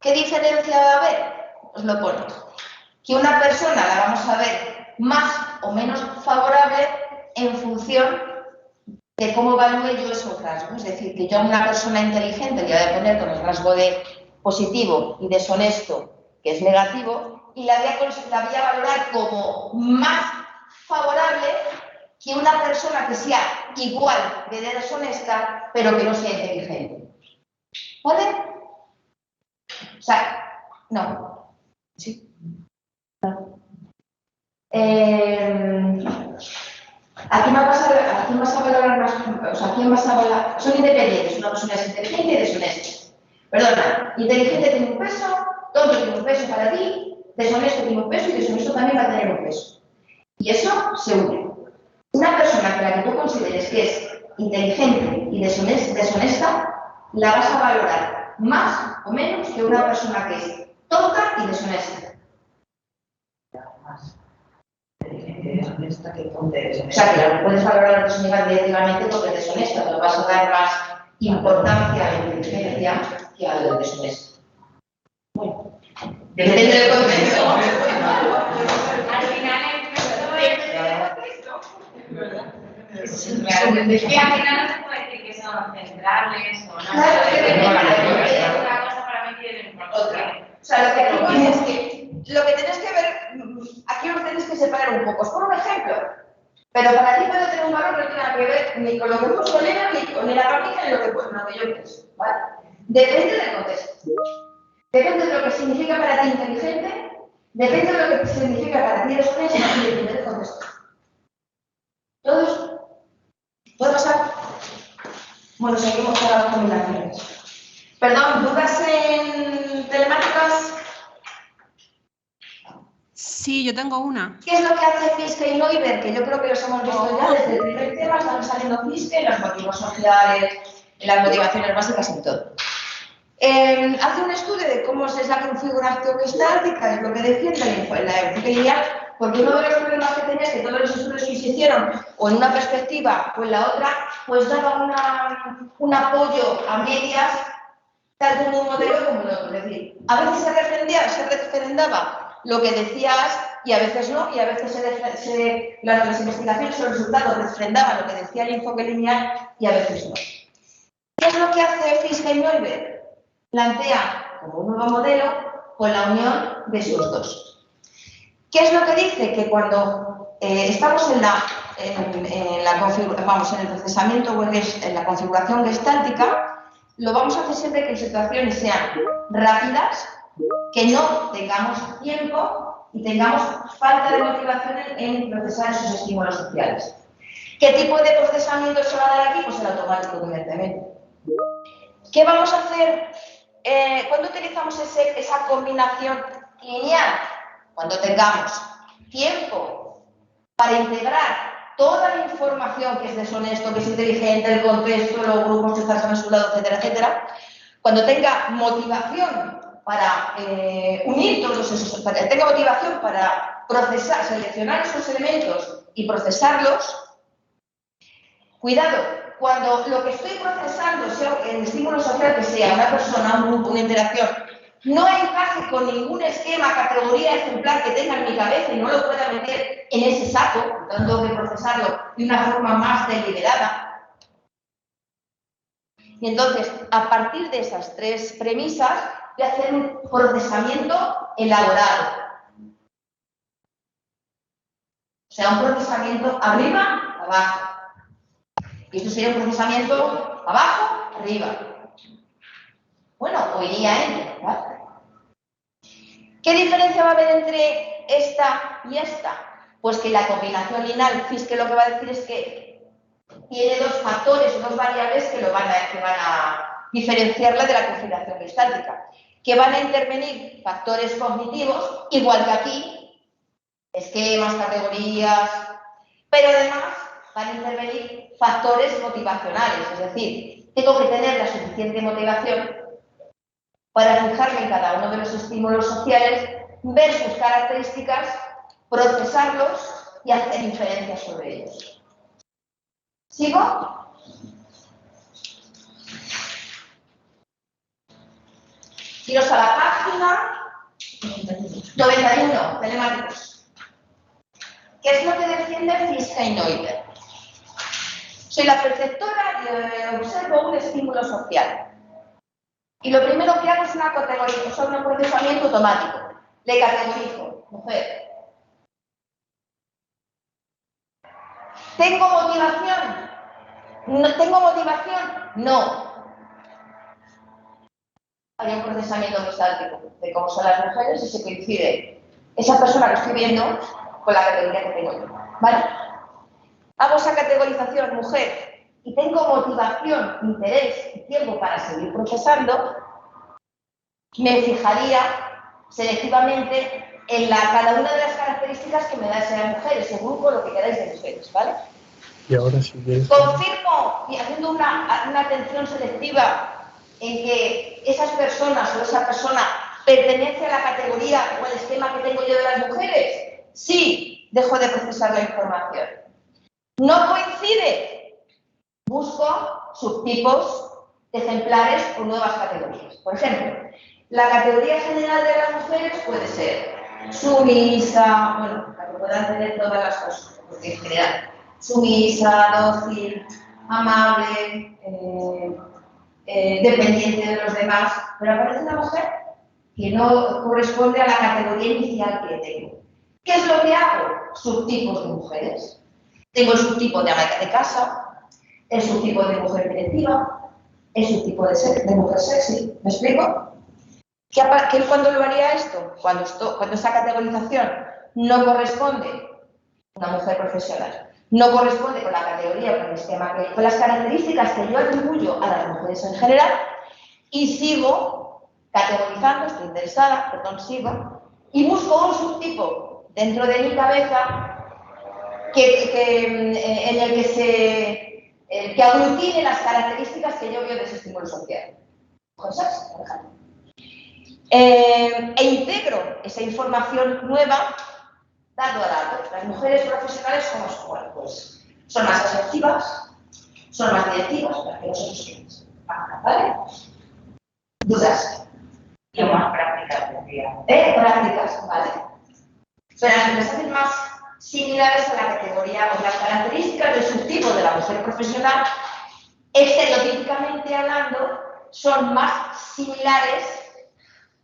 Speaker 1: ¿Qué diferencia va a haber? Os lo pongo. Que una persona la vamos a ver más o menos favorable en función de cómo evalúe yo esos rasgos. Es decir, que yo a una persona inteligente le voy a poner con el rasgo de positivo y deshonesto, que es negativo, y la voy a valorar como más favorable que una persona que sea igual de deshonesta, pero que no sea inteligente. ¿Vale? O sea, no. ¿Sí? No. ¿A quién vas a valorar más? O sea, ¿a quién vas a valorar? Son independientes. Una persona es inteligente y deshonesta. Perdona, inteligente tiene un peso, tonto tiene un peso para ti, deshonesto tiene un peso y deshonesto también va a tener un peso. Y eso se une. Una persona que la que tú consideres que es inteligente y deshonesta, la vas a valorar más o menos que una persona que es tonta y deshonesta.
Speaker 6: Deshonesta que tonta y
Speaker 1: O sea, que la puedes valorar negativamente porque es deshonesta, pero vas a dar más importancia a la inteligencia que a lo deshonesto. Bueno, depende del contexto.
Speaker 9: Al final depende del contexto. Es que al final no se puede decir que son centrales o no.
Speaker 1: Claro, es que depende
Speaker 9: de una cosa para medir en
Speaker 1: otra. O sea, lo que digo es que lo que tienes que ver, aquí os tenéis que separar un poco. Es por un ejemplo, pero para ti puede tener un valor que no tiene nada que ver ni con lo que puso Elena, ni con la gráfica, ni lo que yo pienso. ¿Vale? Depende del contexto. Depende de lo que significa para ti inteligente, depende de lo que significa para ti deshonesto y depende del contexto. ¿Todos? ¿Puede pasar? Bueno, seguimos con las combinaciones. Perdón, ¿dudas en telemáticas?
Speaker 2: Sí, yo tengo una.
Speaker 1: ¿Qué es lo que hace Fiske y Neuber? Que yo creo que los hemos visto ya desde el primer tema, están saliendo Fiske, los motivos sociales, las motivaciones básicas y todo. Hace un estudio de cómo es la configuración gestáltica, es lo que defiende la enfoque lineal, porque uno de los problemas que tenía es que todos los estudios que se hicieron, o en una perspectiva o en la otra, pues daban un apoyo a medias, tanto en un modelo como en otro. Es decir, a veces se refrendaba lo que decías y a veces no, y a veces las investigaciones o los resultados refrendaban lo que decía el enfoque lineal y a veces no. ¿Qué es lo que hace Fiske y Neuber? Plantea como un nuevo modelo con la unión de esos dos. ¿Qué es lo que dice? Que cuando estamos en el procesamiento o en la configuración gestáltica, lo vamos a hacer siempre que situaciones sean rápidas, que no tengamos tiempo y tengamos falta de motivación en procesar esos estímulos sociales. ¿Qué tipo de procesamiento se va a dar aquí? Pues el automático, evidentemente. ¿Qué vamos a hacer cuando utilizamos esa combinación lineal? Cuando tengamos tiempo para integrar toda la información que es deshonesto, que es inteligente, el contexto, los grupos que están a su lado, etcétera, etcétera. Cuando tenga motivación para unir todos esos, tenga motivación para procesar, seleccionar esos elementos y procesarlos. Cuidado, cuando lo que estoy procesando sea el estímulo social que sea una persona, un grupo, una interacción, no encaje con ningún esquema, categoría, ejemplar que tenga en mi cabeza y no lo pueda meter en ese saco, tengo que procesarlo de una forma más deliberada. Y entonces, a partir de esas tres premisas, voy a hacer un procesamiento elaborado. O sea, un procesamiento arriba, abajo. Y esto sería un procesamiento abajo arriba. Bueno, o iría en, ¿vale? ¿Qué diferencia va a haber entre esta y esta? Pues que la combinación lineal, Fiske lo que va a decir es que tiene dos factores, dos variables que van a diferenciarla de la configuración gestáltica, que van a intervenir factores cognitivos, igual que aquí, esquemas, categorías, pero además van a intervenir factores motivacionales, es decir, tengo que tener la suficiente motivación para fijarme en cada uno de los estímulos sociales, ver sus características, procesarlos y hacer inferencias sobre ellos. ¿Sigo? Iros a la página 91, telemáticos. ¿Qué es lo que defiende Fiske y Neuber? Soy la perceptora y observo un estímulo social. Y lo primero que hago es una categorización, un procesamiento automático. Le categorizo, mujer. ¿Tengo motivación? ¿No tengo motivación? No. Hay un procesamiento gestáltico de cómo son las mujeres y se coincide esa persona que estoy viendo con la categoría que tengo yo. ¿Vale? Hago esa categorización, mujer, y tengo motivación, interés y tiempo para seguir procesando, me fijaría selectivamente en cada una de las características que me da esa mujer, ese grupo, lo que queráis de mujeres, ¿vale?
Speaker 5: Y ahora si quieres...
Speaker 1: Confirmo, y haciendo una atención selectiva en que esas personas o esa persona pertenece a la categoría o al esquema que tengo yo de las mujeres, sí, dejo de procesar la información. No coincide, busco subtipos, ejemplares o nuevas categorías. Por ejemplo, la categoría general de las mujeres puede ser sumisa, bueno, la que puedan tener todas las cosas, porque en general, sumisa, dócil, amable, dependiente de los demás, pero aparece una mujer que no corresponde a la categoría inicial que tengo. ¿Qué es lo que hago? Subtipos de mujeres. Tengo el subtipo de ama de casa, el subtipo de mujer directiva, el subtipo de mujer sexy. ¿Me explico? ¿Cuándo lo haría esto? Cuando esta categorización no corresponde a una mujer profesional, no corresponde con la categoría, con el esquema, con las características que yo atribuyo a las mujeres en general, y sigo categorizando, estoy interesada, sigo, y busco un subtipo dentro de mi cabeza en el que aglutine las características que yo veo de ese estímulo social. Cosas, por ejemplo. E integro esa información nueva dado a dato. Las mujeres profesionales pues, son más asertivas, son más directivas, las que nosotros queremos. ¿Vale? ¿Dudas?
Speaker 9: Y más prácticas, decía.
Speaker 1: Prácticas, vale. Pero las que les hacen más similares a la categoría o las características del subtipo de la mujer profesional, estereotípicamente hablando, son más similares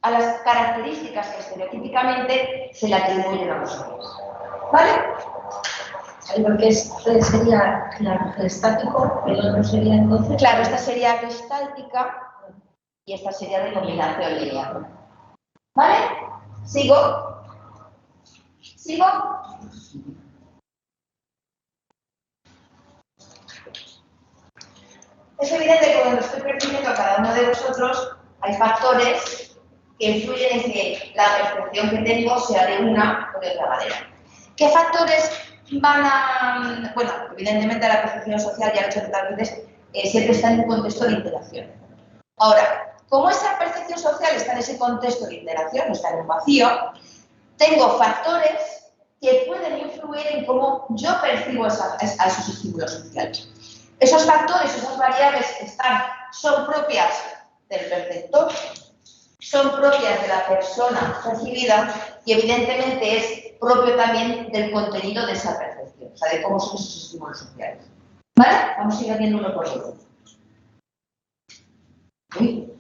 Speaker 1: a las características que estereotípicamente se le atribuyen a los hombres. ¿Vale?
Speaker 3: Porque sería, claro, gestático, el otro sería entonces...
Speaker 1: Claro, esta sería gestáltica y esta sería de combinación lineal. ¿Vale? ¿Sigo? ¿Sigo? Es evidente que cuando estoy percibiendo a cada uno de vosotros, hay factores que influyen en que la percepción que tengo sea de una o de otra manera. ¿Qué factores van a...? Bueno, evidentemente la percepción social, ya lo he hecho tantas veces, siempre está en un contexto de interacción. Ahora, como esa percepción social está en ese contexto de interacción, está en un vacío, tengo factores que pueden influir en cómo yo percibo a esos estímulos sociales. Esos factores, esas variables son propias del perceptor, son propias de la persona percibida y evidentemente es propio también del contenido de esa percepción, o sea, de cómo son esos estímulos sociales. ¿Vale? Vamos a ir viendo uno por uno. Uy,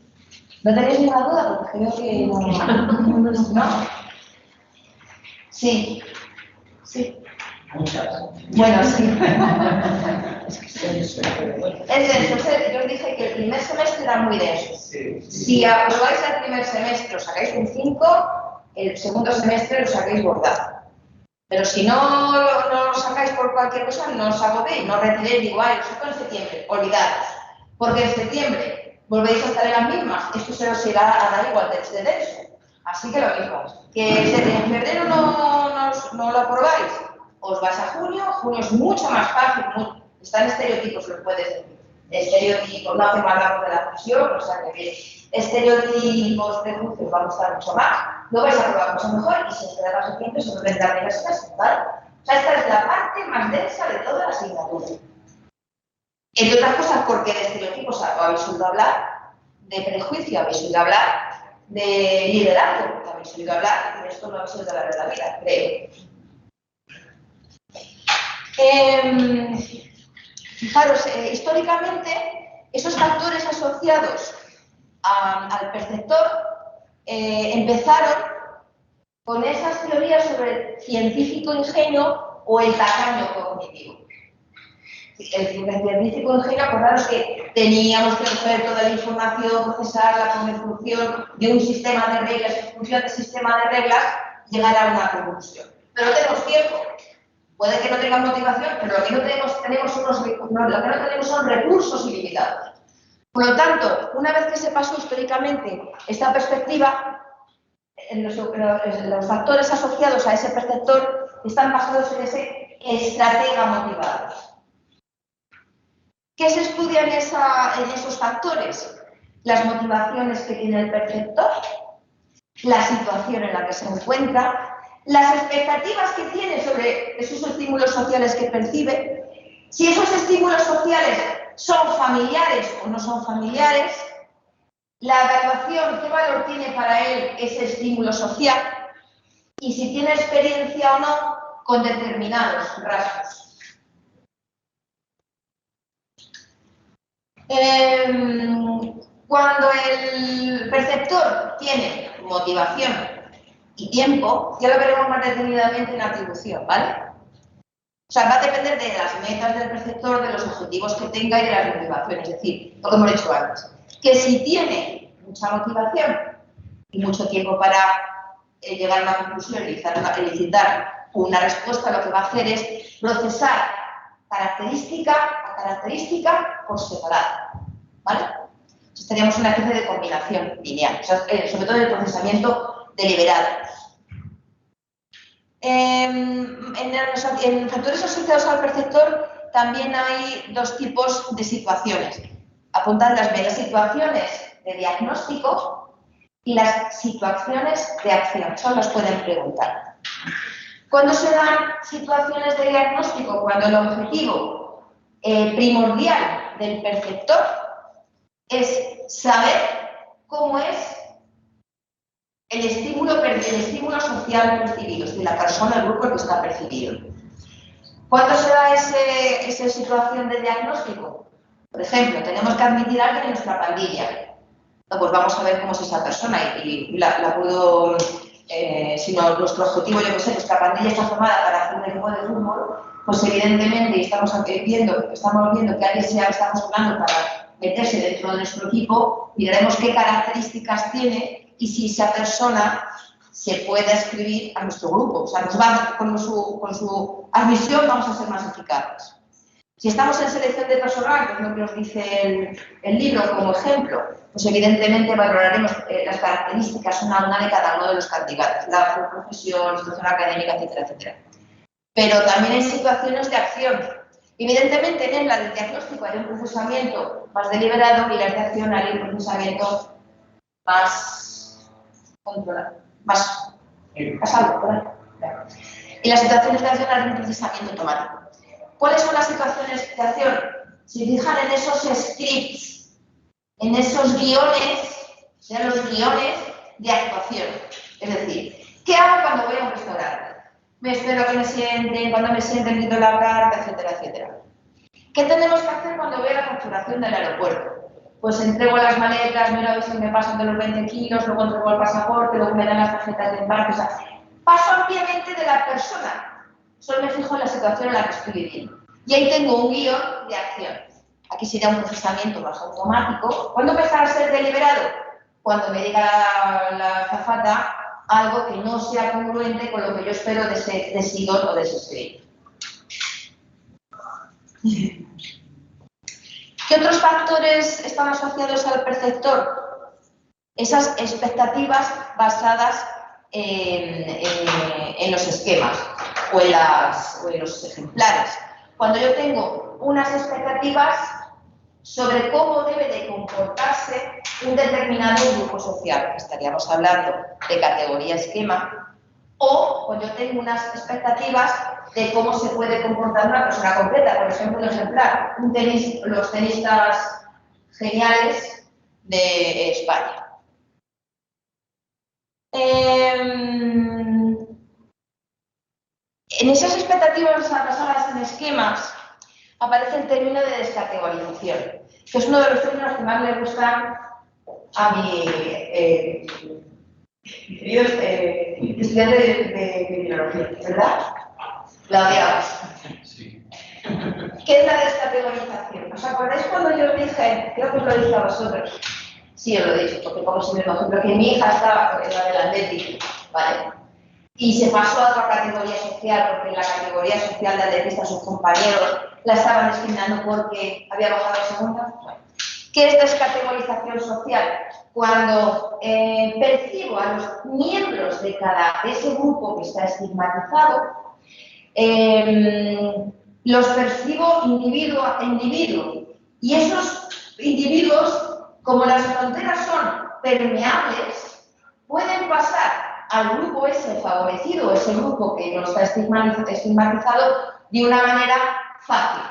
Speaker 1: ¿no tenéis ninguna duda? Porque creo que no. ¿No? Sí. Sí.
Speaker 6: Muchas.
Speaker 1: Bueno, sí.
Speaker 6: Es
Speaker 1: denso. Yo os dije que el primer semestre era muy denso.
Speaker 6: Sí.
Speaker 1: Si aprobáis el primer semestre os sacáis un 5, el segundo semestre os sacáis bordado. Pero si no lo sacáis por cualquier cosa, no os agotéis, no retiréis, digo, ay, lo saco en septiembre, olvidaros. Porque en septiembre volvéis a estar en las mismas, esto se os irá a dar igual de denso. Así que lo mismo, que en febrero no lo aprobáis, os vais a junio es mucho más fácil, están estereotipos, lo puedes decir. Estereotipos, no hace mal hablar de la presión, o sea que bien. Estereotipos, prejuicios, vamos a estar mucho más, lo vais a aprobar mucho mejor y si os queda más tiempo se os vendrá bien las clases, ¿vale? O sea, esta es la parte más densa de toda la asignatura. Entre otras cosas, porque de estereotipos habéis oído hablar, de prejuicio habéis oído hablar, de liderazgo habéis oído hablar, y de esto no habéis oído hablar en la vida, creo. Fijaros, históricamente, esos factores asociados al perceptor empezaron con esas teorías sobre el científico ingenuo o el tacaño cognitivo. El científico ingenuo, acordaros que teníamos que coger toda la información, procesarla con función de un sistema de reglas, en función del sistema de reglas, llegar a una conclusión. Pero no tenemos tiempo. Puede que no tengan motivación, pero lo que no tenemos son recursos ilimitados. Por lo tanto, una vez que se pasó históricamente esta perspectiva, los factores asociados a ese perceptor están basados en ese estratega motivado. ¿Qué se estudia en esos factores? Las motivaciones que tiene el perceptor, la situación en la que se encuentra, las expectativas que tiene sobre esos estímulos sociales que percibe, si esos estímulos sociales son familiares o no son familiares, la evaluación, qué valor tiene para él ese estímulo social y si tiene experiencia o no con determinados rasgos. Cuando el perceptor tiene motivación y tiempo, ya lo veremos más detenidamente en atribución, ¿vale? O sea, va a depender de las metas del perceptor, de los objetivos que tenga y de las motivaciones, es decir, lo que hemos dicho antes. Que si tiene mucha motivación y mucho tiempo para llegar a una conclusión y elicitar una respuesta, lo que va a hacer es procesar característica a característica por separado, ¿vale? Entonces tendríamos una especie de combinación lineal, o sea, sobre todo en el procesamiento deliberado. En factores asociados al perceptor también hay dos tipos de situaciones. Apuntad las situaciones de diagnóstico y las situaciones de acción. Solo las pueden preguntar. ¿Cuándo se dan situaciones de diagnóstico? Cuando el objetivo primordial del perceptor es saber cómo es el estímulo social percibido, es decir, la persona, el grupo que está percibido. ¿Cuándo se da esa situación de diagnóstico? Por ejemplo, tenemos que admitir a alguien en nuestra pandilla. Pues vamos a ver cómo es esa persona y la puedo... si no, nuestro objetivo, yo que sé, nuestra pandilla está formada para hacer un equipo de fútbol, pues evidentemente estamos viendo que alguien está postulando para meterse dentro de nuestro equipo, miraremos qué características tiene y si esa persona se puede inscribir a nuestro grupo. O sea, con su admisión vamos a ser más eficaces. Si estamos en selección de personal, que es lo que os dice el libro como ejemplo, pues evidentemente valoraremos las características una de cada uno de los candidatos, la profesión, situación académica, etcétera, etcétera. Pero también hay situaciones de acción. Evidentemente en la del diagnóstico hay un procesamiento más deliberado y la de acción hay un procesamiento más controlado, más alto, ¿verdad? Y las situaciones de acción hay un procesamiento automático. ¿Cuáles son las situaciones de acción? Si fijan en esos scripts, en esos guiones, sean los guiones de actuación. Es decir, ¿qué hago cuando voy a un restaurante? Me espero a que me sienten, cuando me sienten pido la carta, etcétera, etcétera. ¿Qué tenemos que hacer cuando voy a la facturación del aeropuerto? Pues entrego las maletas, miro a ver si me pasan de los 20 kilos, luego entrego el pasaporte, luego me dan las tarjetas de embarque. O sea, paso ampliamente de la persona solo me fijo en la situación en la que estoy viviendo. Y ahí tengo un guión de acción. Aquí sería un procesamiento más automático. ¿Cuándo empezará a ser deliberado? Cuando me diga la azafata algo que no sea congruente con lo que yo espero de ese guión o de ese escrito. ¿Qué otros factores están asociados al perceptor? Esas expectativas basadas en los esquemas o en los ejemplares. Cuando yo tengo unas expectativas sobre cómo debe de comportarse un determinado grupo social, estaríamos hablando de categoría esquema, o cuando yo tengo unas expectativas de cómo se puede comportar una persona concreta, por ejemplo, un ejemplar, los tenistas geniales de España. En esas expectativas basadas en esquemas aparece el término de descategorización, que es uno de los términos que más le gustan a mi querido estudiante de criminología, ¿verdad? La odiamos.
Speaker 7: Sí.
Speaker 1: ¿Qué es la descategorización? ¿Os acordáis cuando yo os dije, creo que os lo dije a vosotros? Sí, os lo he dicho, porque como si me ejemplo, que mi hija estaba en la del Atlético, ¿vale? Y se pasó a otra categoría social, porque en la categoría social de atletistas sus compañeros la estaban discriminando porque había bajado a segunda. Bueno, ¿qué es descategorización social? Cuando percibo a los miembros de ese grupo que está estigmatizado, los percibo individuo a individuo. Y esos individuos, como las fronteras son permeables, pueden pasar al grupo ese favorecido, ese grupo que no está estigmatizado, de una manera fácil.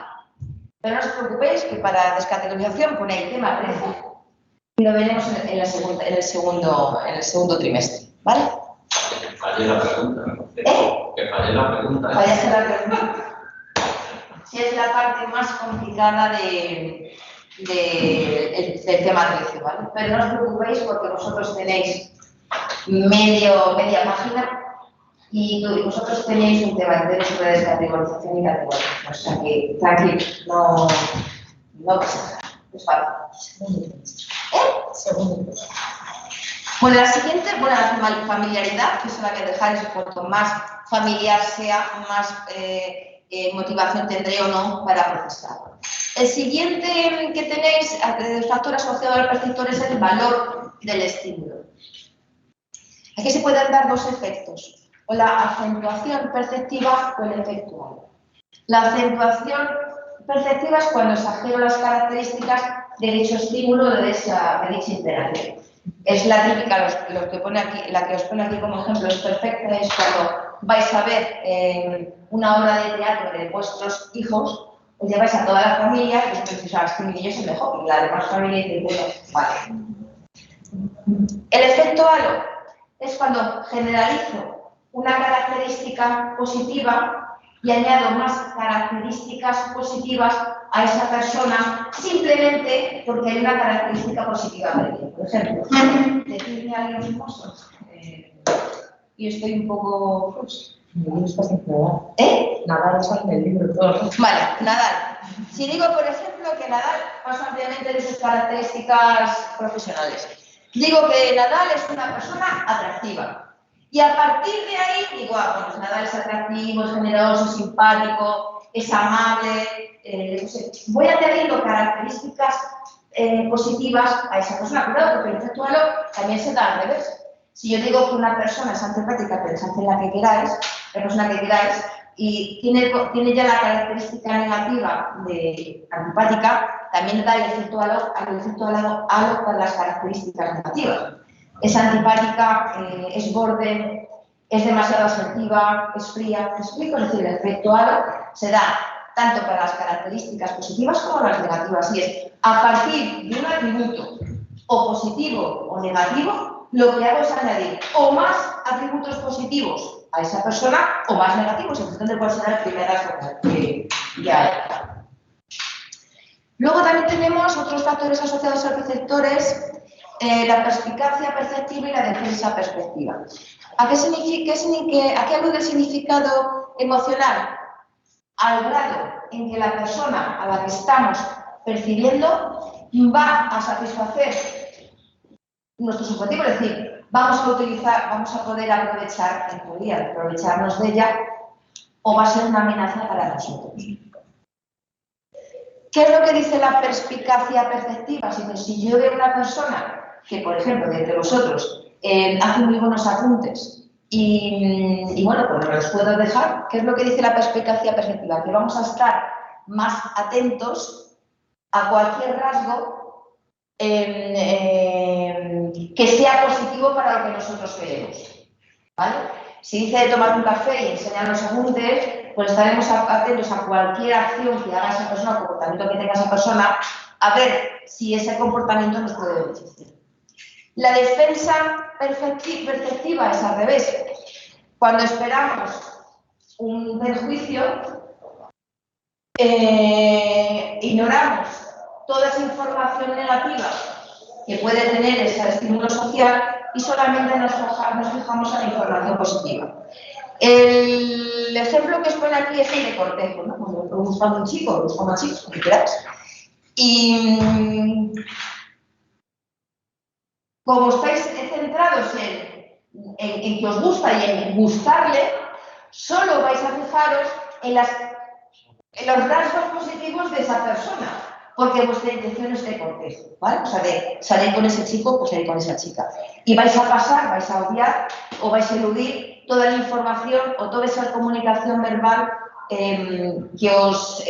Speaker 1: Pero no os preocupéis que para descategorización pone el tema 13 y lo veremos en el segundo trimestre, ¿vale?
Speaker 10: Que falle la pregunta. Que falle la pregunta.
Speaker 1: Fallaste la pregunta. Sí, es la parte más complicada del tema 13, ¿vale? Pero no os preocupéis porque vosotros tenéis media página y vosotros tenéis un tema entero sobre descategorización y categorización. O sea que, tranquilo, no pasa nada, es fácil.
Speaker 3: Segundo.
Speaker 1: Bueno, la siguiente, la familiaridad, que es la que dejáis, cuanto más familiar sea, más motivación tendré o no para procesarlo. El siguiente que tenéis, el factor asociado al perceptor, es el valor del estímulo. Aquí se pueden dar dos efectos, o la acentuación perceptiva o el efecto halo. La acentuación perceptiva es cuando exagero las características de dicho estímulo, de dicha interacción. Es la típica, lo que pone aquí, la que os pone aquí como ejemplo es perfecta, es cuando vais a ver una obra de teatro de vuestros hijos, os lleváis a toda la familia y os pensáis, este niño es el mejor, y la demás familia dice, bueno, vale. El efecto halo es cuando generalizo una característica positiva y añado más características positivas a esa persona simplemente porque hay una característica positiva de ella. Por ejemplo, decirme a alguien hermoso y estoy un poco...
Speaker 3: Nadal sale el libro todo.
Speaker 1: Vale, Nadal. Si digo, por ejemplo, que Nadal pasa ampliamente de sus características profesionales. Digo que Nadal es una persona atractiva. Y a partir de ahí digo, bueno, Nadal es atractivo, es generoso, es simpático, es amable. No sé. Voy añadiendo características positivas a esa persona. Cuidado, porque el efecto halo también se da al revés. Si yo digo que una persona es antipática, pensad en la que queráis, la persona que queráis, y tiene ya la característica negativa de antipática, también da el efecto halo con las características negativas. Es antipática, es borde, es demasiado asertiva, es fría. ¿Me explico? Es decir, el efecto halo se da tanto para las características positivas como las negativas. Y es a partir de un atributo o positivo o negativo, lo que hago es añadir o más atributos positivos a esa persona o más negativos, en función de cuál será el primer que ya hay. Luego también tenemos otros factores asociados a receptores la perspicacia perceptiva y la defensa perspectiva. ¿A qué alude el significado emocional? Al grado en que la persona a la que estamos percibiendo va a satisfacer nuestros objetivos, es decir, vamos a poder aprovechar, en teoría, aprovecharnos de ella, o va a ser una amenaza para nosotros. ¿Qué es lo que dice la perspicacia perceptiva? Si yo veo una persona que, por ejemplo, de entre vosotros, hace muy buenos apuntes y bueno, pues no los puedo dejar, ¿qué es lo que dice la perspicacia perceptiva? Que vamos a estar más atentos a cualquier rasgo que sea positivo para lo que nosotros queremos, ¿vale? Si dice de tomar un café y enseñar los apuntes, pues estaremos atentos a cualquier acción que haga esa persona, comportamiento que tenga esa persona, a ver si ese comportamiento nos puede beneficiar. La defensa perceptiva es al revés. Cuando esperamos un perjuicio, ignoramos toda esa información negativa que puede tener ese estímulo social y solamente nos fijamos en la información positiva. El ejemplo que os pone aquí es el de cortejo, ¿no? Cuando buscando un chico, buscando a chicos, como quieras. Y como estáis centrados en que os gusta y en gustarle, solo vais a fijaros en los rasgos positivos de esa persona, porque vuestra intención es de cortejo, ¿vale? O sea, de salir con ese chico, pues salir con esa chica. Y vais a pasar, vais a obviar o vais a eludir toda la información o toda esa comunicación verbal que os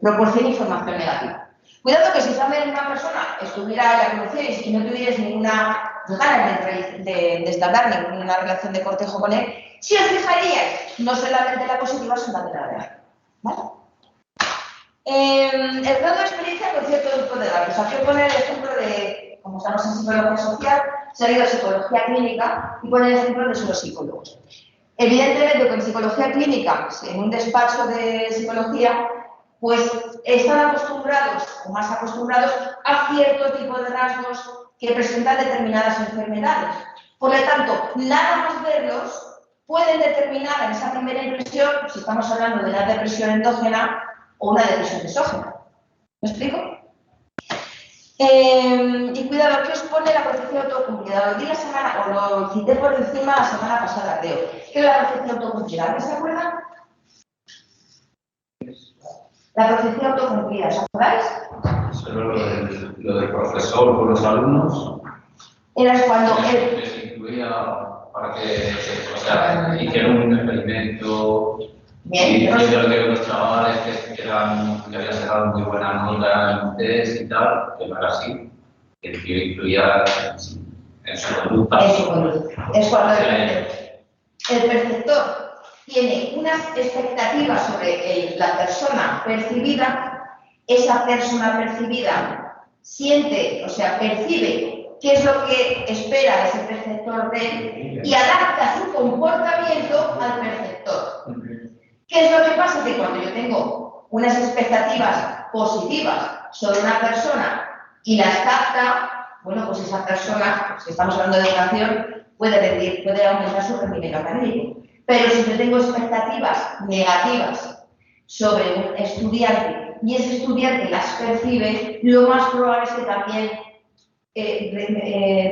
Speaker 1: proporcione información negativa. Cuidado que si también una persona la conocierais y no tuvierais ninguna ganas de establecer ninguna relación de cortejo con él, si os fijaríais no solamente en la positiva, sino también en la negativa, ¿vale? El grado de experiencia con cierto grupo de datos. Aquí os pone el ejemplo de, como estamos en psicología social, se ha ido a psicología clínica y pone el ejemplo de los psicólogos. Evidentemente, con psicología clínica, en un despacho de psicología, pues están acostumbrados, o más acostumbrados, a cierto tipo de rasgos que presentan determinadas enfermedades. Por lo tanto, nada más verlos pueden determinar en esa primera impresión si estamos hablando de una depresión endógena o una depresión exógena. ¿Me explico? Y cuidado, ¿qué os pone la percepción autocumplida? Lo di la semana, o lo cité por encima la semana pasada, creo. ¿Qué es la percepción autocumplida? ¿Alguien se acuerda? La percepción autocumplida, ¿os acordáis?
Speaker 10: Solo lo del profesor con los alumnos.
Speaker 1: Era cuando él...
Speaker 10: Les incluía para que, o sea, hicieron un experimento.
Speaker 1: Bien,
Speaker 10: y dijeron que los chavales que habían sacado muy buena nota en un test y tal, que no era así, que el tío incluía en su conducta.
Speaker 1: Es cuando el perceptor tiene unas expectativas sobre la persona percibida, esa persona percibida siente, o sea, percibe qué es lo que espera ese perceptor de él y adapta su comportamiento al perceptor. ¿Qué es lo que pasa? Que cuando yo tengo unas expectativas positivas sobre una persona y las capta, bueno, pues esa persona, si estamos hablando de educación, puede aumentar su rendimiento académico. Pero si yo tengo expectativas negativas sobre un estudiante y ese estudiante las percibe, lo más probable es que también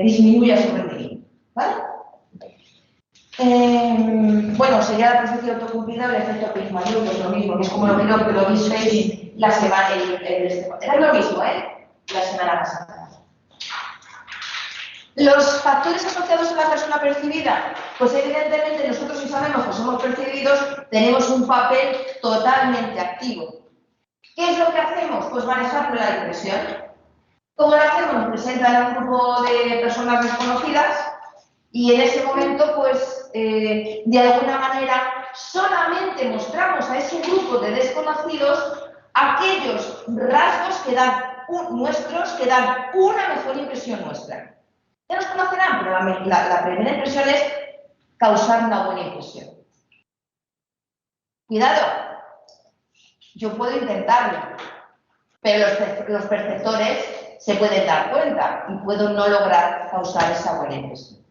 Speaker 1: disminuya su rendimiento, ¿vale? Bueno, sería la percepción autocumplida o el efecto Pygmalion, que es lo mismo, que es como lo que lo visteis la semana, era lo mismo, la semana pasada. Los factores asociados a la persona percibida, pues evidentemente nosotros si sabemos que somos percibidos, tenemos un papel totalmente activo. ¿Qué es lo que hacemos? Pues manejar la depresión. ¿Cómo lo hacemos? Nos presentan a un grupo de personas desconocidas y en ese momento, pues, de alguna manera, solamente mostramos a ese grupo de desconocidos aquellos rasgos que dan nuestros, que dan una mejor impresión nuestra. Ya nos conocerán, pero la primera impresión es causar una buena impresión. Cuidado, yo puedo intentarlo, pero los perceptores se pueden dar cuenta y puedo no lograr causar esa buena impresión.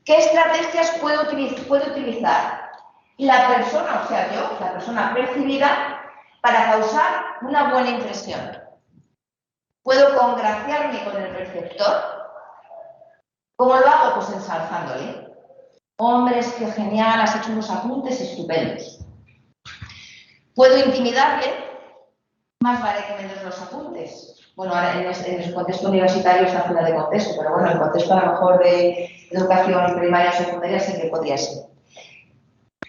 Speaker 1: ¿Qué estrategias puedo utilizar la persona, o sea, yo, la persona percibida, para causar una buena impresión? ¿Puedo congraciarme con el receptor? ¿Cómo lo hago? Pues ensalzándole. Hombre, es que genial, has hecho unos apuntes estupendos. ¿Puedo intimidarle? Más vale que me des los apuntes. Bueno, ahora en el contexto universitario está fuera de contexto, pero bueno, en el contexto a lo mejor de educación primaria o secundaria sí que podría ser.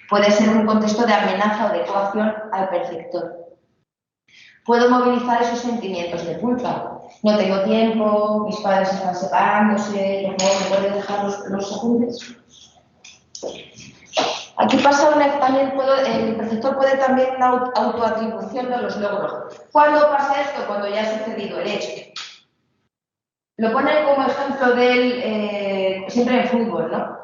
Speaker 1: Puede ser un contexto de amenaza o de coacción al perceptor. Puedo movilizar esos sentimientos de culpa. No tengo tiempo, mis padres están separándose, por favor, ¿me puedes dejar los apuntes? Aquí pasa también el perceptor puede también una autoatribución de los logros. ¿Cuándo pasa esto? Cuando ya ha sucedido el hecho. Lo pone como ejemplo siempre en fútbol, ¿no?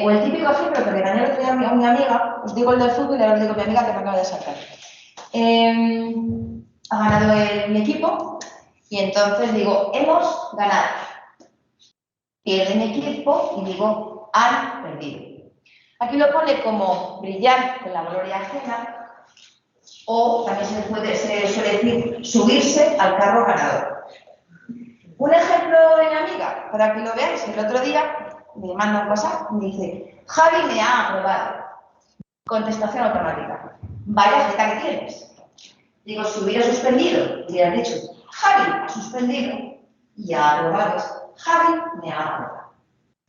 Speaker 1: O el típico ejemplo que le gané el otro día a mi amiga, os digo el del fútbol y ahora os digo a mi amiga que me acaba de sacar. Ha ganado mi equipo y entonces digo, hemos ganado. Pierde mi equipo y digo, han perdido. Aquí lo pone como brillar con la gloria ajena o también se suele decir subirse al carro ganador. Un ejemplo de mi amiga, para que lo veáis, el otro día me manda un WhatsApp y me dice, Javi me ha aprobado. Contestación automática. Vaya jeta que tienes. Digo, si hubiera suspendido, hubiera dicho, Javi ha suspendido y ha aprobado. Javi me ha aprobado.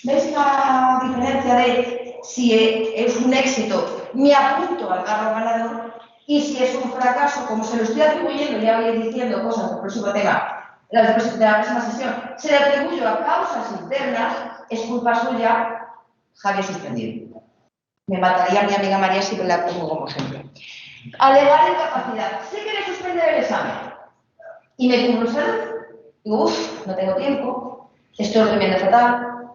Speaker 1: ¿Veis la diferencia de si es un éxito, me apunto al carro ganador, y si es un fracaso, como se lo estoy atribuyendo, ya voy diciendo cosas del próximo tema, de la próxima sesión, se le atribuyo a causas internas, es culpa suya, Javi suspendido. Me mataría a mi amiga María si me la pongo como ejemplo. Alegar incapacidad. Sé que le suspender el examen y me cubro salud. Digo, uff, no tengo tiempo, estoy durmiendo fatal,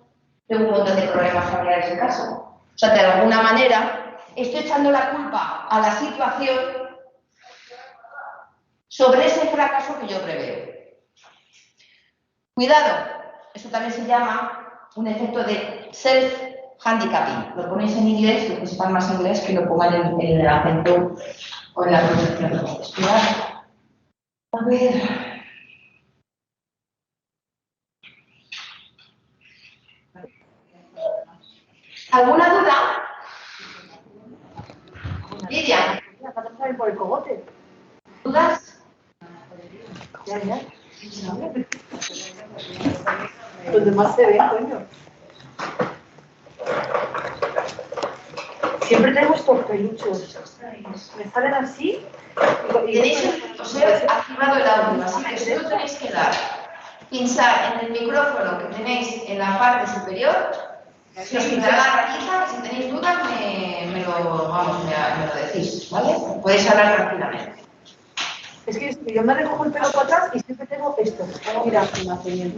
Speaker 1: tengo un montón de problemas familiares en casa. O sea, de alguna manera estoy echando la culpa a la situación sobre ese fracaso que yo preveo. Cuidado, esto también se llama un efecto de self-handicapping. Lo ponéis en inglés, los que sepan más inglés, que lo pongan en el acento o en la pronunciación. Cuidado. A ver. ¿Alguna duda? Lidia.
Speaker 3: Por el cogote.
Speaker 1: ¿Dudas?
Speaker 3: Ya. Los demás se ven, coño. Siempre tengo estos peluchos. Me salen así.
Speaker 1: Os he activado el audio, así que solo tenéis que dar, pinchar en el micrófono que tenéis en la parte superior. Si os quitará la rayita, si tenéis dudas me lo decís, ¿vale? Podéis hablar tranquilamente.
Speaker 3: Es que yo me recojo el pelo para atrás y siempre tengo esto. Mira,
Speaker 1: al contenido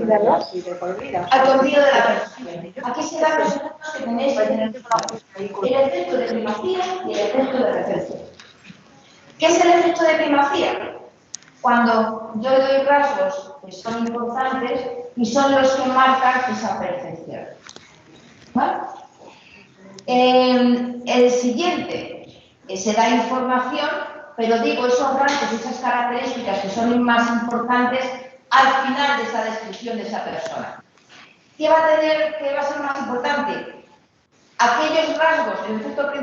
Speaker 1: de la percepción. Aquí se dan los efectos que tenéis que tener el efecto de primacía y el efecto de referencia. ¿Qué es el efecto de primacía? Cuando yo doy rasgos que son importantes y son los que marcan esa percepción. ¿Vale? El siguiente se da información, pero digo esos rasgos, esas características que son más importantes al final de esa descripción de esa persona. ¿Qué va a ser más importante? Aquellos rasgos, el efecto de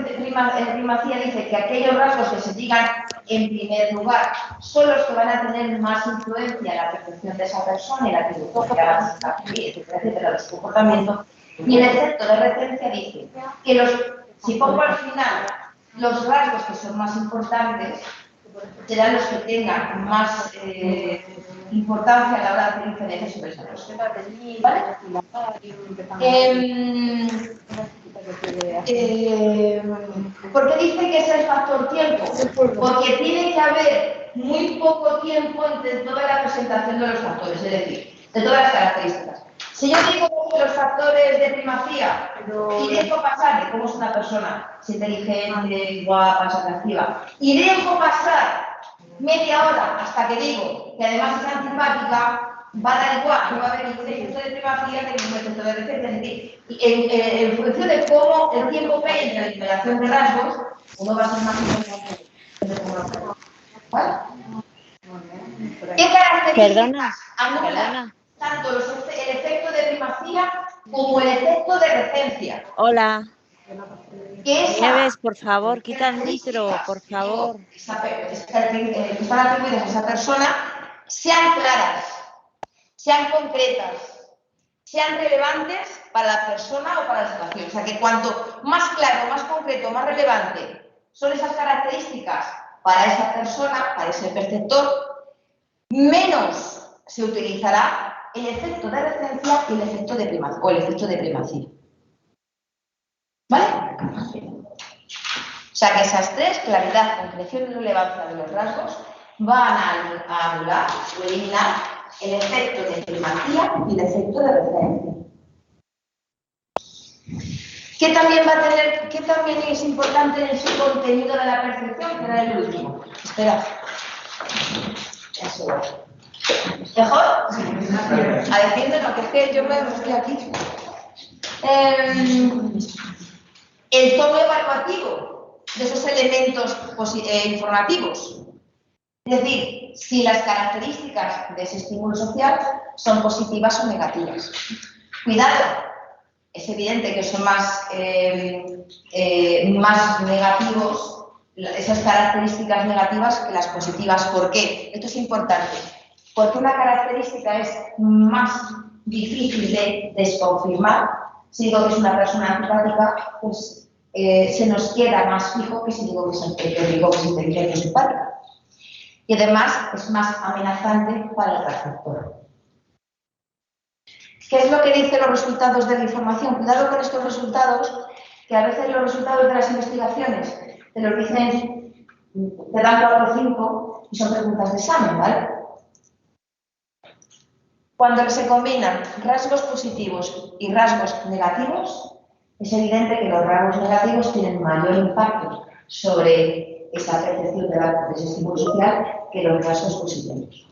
Speaker 1: primacía dice que aquellos rasgos que se digan en primer lugar son los que van a tener más influencia en la percepción de esa persona y la filosofía, etcétera, de su comportamiento. Y el efecto de referencia dice que si pongo al final los rasgos que son más importantes, serán los que tengan más importancia a la hora de hacer inferencias sobre esa persona. ¿Vale? ¿Por qué dice que es el factor tiempo? Porque tiene que haber muy poco tiempo entre toda la presentación de los factores, es decir, de todas las características. Si yo digo los factores de primacía y dejo pasar de cómo es una persona, si inteligente, guapa, atractiva, y dejo pasar media hora hasta que digo que además es antipática, va a dar igual, no va a haber ningún efecto de primacía ni ningún efecto de recencia. Es decir, en función de cómo el tiempo pega entre la enumeración de rasgos, uno va a ser más importante. ¿Vale? ¿Qué características anulan tanto el efecto de primacía como el efecto de recencia?
Speaker 11: Hola.
Speaker 1: Nieves,
Speaker 11: por favor, quita el micro, por favor.
Speaker 1: Que están atribuidas a esa persona sean claras, sean concretas, sean relevantes para la persona o para la situación. O sea, que cuanto más claro, más concreto, más relevante son esas características para esa persona, para ese perceptor, menos se utilizará el efecto de recencia y el efecto de primacía, o el efecto de primacía. ¿Vale? O sea que esas tres, claridad, concreción y relevancia de los rasgos, van a anular o eliminar el efecto de primacía y el efecto de referencia. ¿Qué también va a tener, qué también es importante en su contenido de la percepción? Que era el último. Esperad. Eso va. ¿Mejor? A decirme lo que es que yo me estoy aquí. El tono evaluativo de esos elementos informativos. Es decir, si las características de ese estímulo social son positivas o negativas. Cuidado, es evidente que son más negativos esas características negativas que las positivas. ¿Por qué? Esto es importante. Porque una característica es más difícil de desconfirmar. Si digo que es una persona antipática, pues se nos queda más fijo que si digo que es inteligente o simpática. Y además es más amenazante para el receptor. ¿Qué es lo que dicen los resultados de la información? Cuidado con estos resultados, que a veces los resultados de las investigaciones te los dicen, te dan 4 o 5 y son preguntas de examen, ¿vale? Cuando se combinan rasgos positivos y rasgos negativos, es evidente que los rasgos negativos tienen mayor impacto sobre esa percepción de ese estímulo social que los rasgos positivos.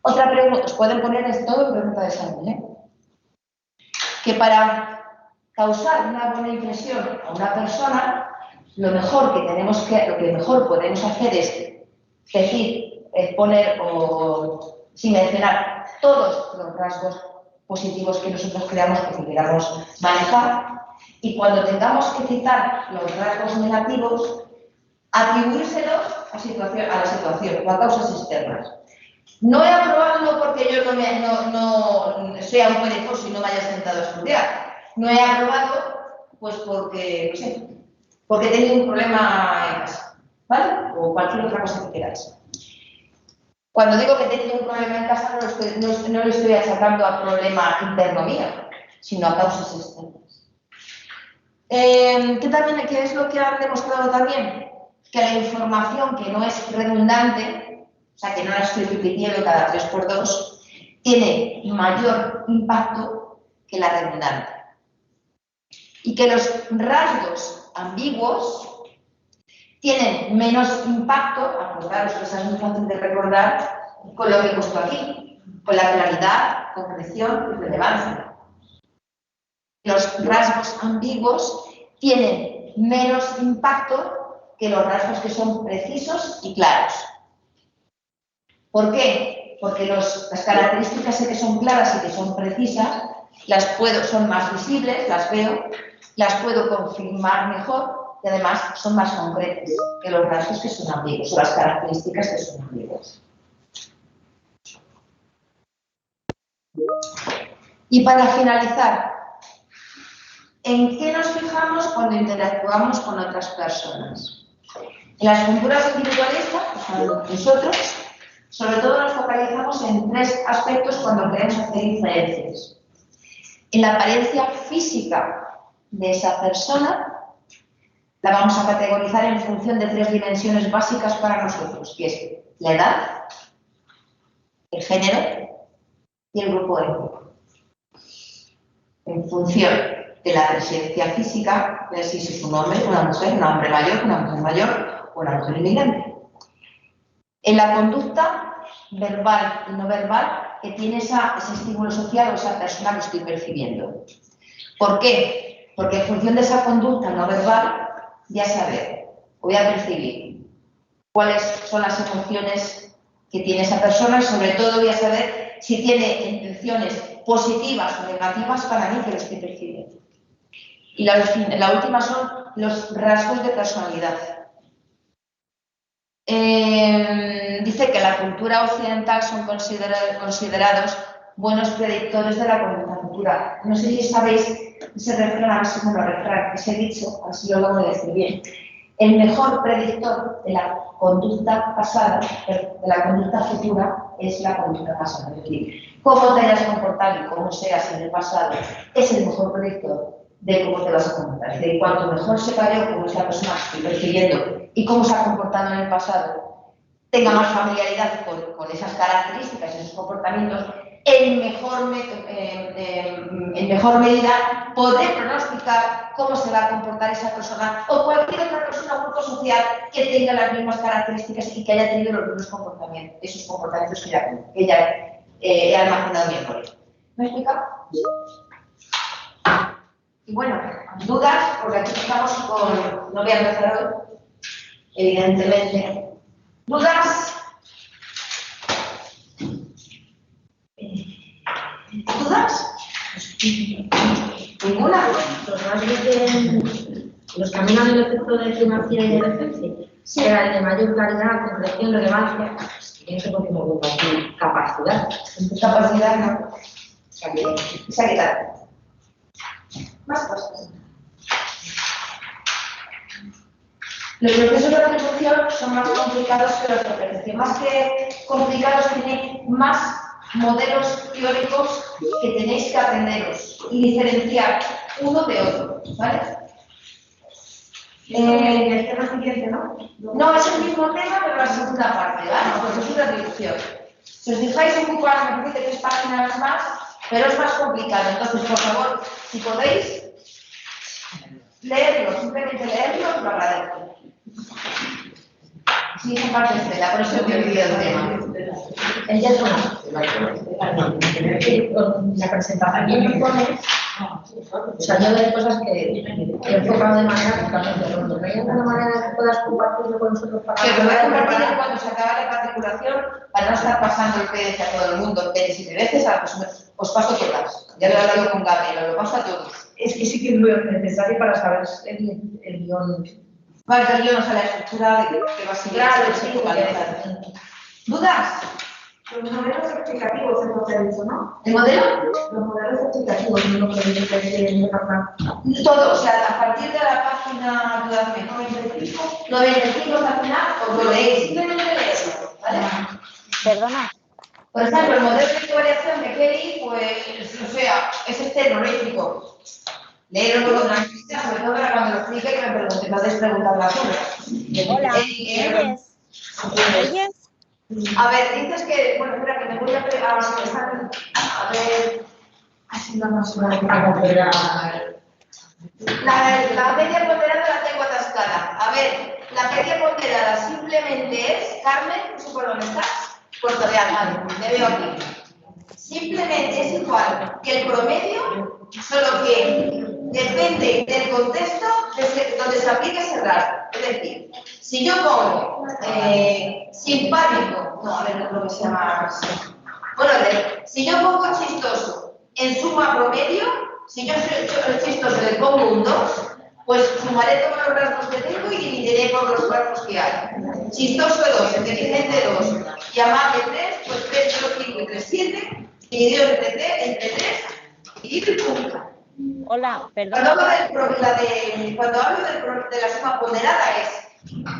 Speaker 1: Otra pregunta, os pueden poner esto todo en pregunta de examen, ¿eh? Que para causar una buena impresión a una persona, lo que mejor podemos hacer es decir, poner o sin mencionar todos los rasgos positivos que nosotros creamos que queramos manejar, y cuando tengamos que citar los rasgos negativos, atribuírselos a la situación o a causas externas. No he aprobado no porque yo no sea un perezoso y no me haya sentado a estudiar. No he aprobado pues porque, no sé, porque he tenido un problema en casa, ¿vale? O cualquier otra cosa que queráis. Cuando digo que he tenido un problema en casa, no lo estoy achacando a problema interno mío, sino a causas externas. ¿Qué es lo que han demostrado también? Que la información que no es redundante, o sea, que no la estoy repitiendo cada 3×2, tiene mayor impacto que la redundante. Y que los rasgos ambiguos tienen menos impacto, acordaros que eso es muy fácil de recordar, con lo que he puesto aquí, con la claridad, concreción y relevancia. Los rasgos ambiguos tienen menos impacto que los rasgos que son precisos y claros. ¿Por qué? Porque las características que son claras y que son precisas, son más visibles, las veo, las puedo confirmar mejor y además son más concretas que los rasgos que son ambiguos o las características que son ambiguas. Y para finalizar, ¿en qué nos fijamos cuando interactuamos con otras personas? En las culturas individualistas, pues nosotros, sobre todo nos focalizamos en 3 aspectos cuando queremos hacer diferencias. En la apariencia física de esa persona, la vamos a categorizar en función de 3 dimensiones básicas para nosotros, que es la edad, el género y el grupo étnico. En función de la presencia física, ver si es un hombre, una mujer mayor o una mujer inmigrante. en la conducta verbal y no verbal que tiene ese estímulo social o esa persona que estoy percibiendo. ¿Por qué? Porque en función de esa conducta no verbal, voy a saber, voy a percibir cuáles son las emociones que tiene esa persona y sobre todo voy a saber si tiene intenciones positivas o negativas para mí que lo estoy percibiendo. Y la última son los rasgos de personalidad. Dice que la cultura occidental son considerados buenos predictores de la conducta futura. No sé si sabéis ese refrán, ese dicho, así lo vamos a decir bien. El mejor predictor de la conducta pasada, de la conducta futura, es la conducta pasada. Es decir, cómo te hayas comportado y cómo seas en el pasado es el mejor predictor de cómo te vas a comportar. De cuanto mejor sepa yo cómo es la persona que estoy percibiendo y cómo se ha comportado en el pasado, tenga más familiaridad con esas características, esos comportamientos, en mejor medida podré pronosticar cómo se va a comportar esa persona o cualquier otra persona o grupo social que tenga las mismas características y que haya tenido los mismos comportamientos, esos comportamientos que ya he almacenado bien por él. ¿Me he explicado? Y bueno, dudas, porque aquí estamos con... No voy a empezar hoy, evidentemente. ¿Dudas? ¿Dudas? ¿Ninguna?
Speaker 3: Los rasgos de los que caminan el efecto de primacía y de ejercicio, era el de mayor claridad, concreción, relevancia. Pienso porque me gusta aquí capacidad.
Speaker 1: Capacidad, no. Se ha quitado. Más cosas. Los procesos de percepción son más complicados que los de percepción. Más que complicados, tienen más modelos teóricos que tenéis que aprenderos y diferenciar uno de otro, ¿vale? El tema siguiente, ¿no? No, es el mismo tema, pero la segunda parte, ¿vale? Procesos de atribución. Si os fijáis, ocupa, me parece, 3 páginas más, pero es más complicado. Entonces, por favor, si podéis leerlo, simplemente leerlo, os lo agradezco. Sí, esa parte es bella, por eso me olvidé del tema.
Speaker 3: Ella es la presentación que pone, o sea, yo de cosas que he enfocado de manera totalmente tonta. ¿No hay alguna manera que puedas compartirlo con nosotros para
Speaker 1: que lo voy a compartir cuando se acabe la articulación para no estar pasando el PDF a todo el mundo 27 veces, pues os paso todas. Ya lo he hablado con Gabriela, lo paso a todos.
Speaker 3: Es que sí que es muy necesario para saber el guión.
Speaker 1: Vale, el guión, o sea, la estructura de que va a seguir.
Speaker 3: Claro,
Speaker 1: sí. ¿Dudas?
Speaker 6: Los modelos explicativos es lo que he dicho, ¿no?
Speaker 1: ¿El modelo?
Speaker 6: Los modelos explicativos, no lo que dice
Speaker 1: todo, o sea, a partir de la página 95 al final, os lo leéis, simplemente leéislo, ¿vale?
Speaker 11: Perdona.
Speaker 1: Por ejemplo, el modelo de variación de Kelly, pues, o sea, es externo, no explico. Leerlo luego tranquila, sobre todo para cuando lo explique que me pregunte, podéis preguntar las cosas.
Speaker 11: Hola, ¿oyes? ¿Oyes?
Speaker 1: A ver, dices que, bueno, espera, que me voy a ver, así no se va a poder. La media ponderada la tengo atascada. A ver, la media ponderada simplemente es, Carmen, no sé por dónde estás, Puerto Real, vale, te veo aquí. Simplemente es igual que el promedio, solo que depende del contexto donde se aplique ese rasgo. Es decir, si yo pongo simpático, no, a ver, no se llama así. Bueno, si yo pongo chistoso en suma promedio, si yo soy chistoso le pongo un 2, pues sumaré todos los rasgos que tengo y dividiré por los rasgos que hay. Chistoso 2, inteligente 2 y amable 3, pues 3, 2, 5 y 3, 7, dividido entre 3 y el punto.
Speaker 11: Hola, perdón.
Speaker 1: Cuando hablo de la suma ponderada es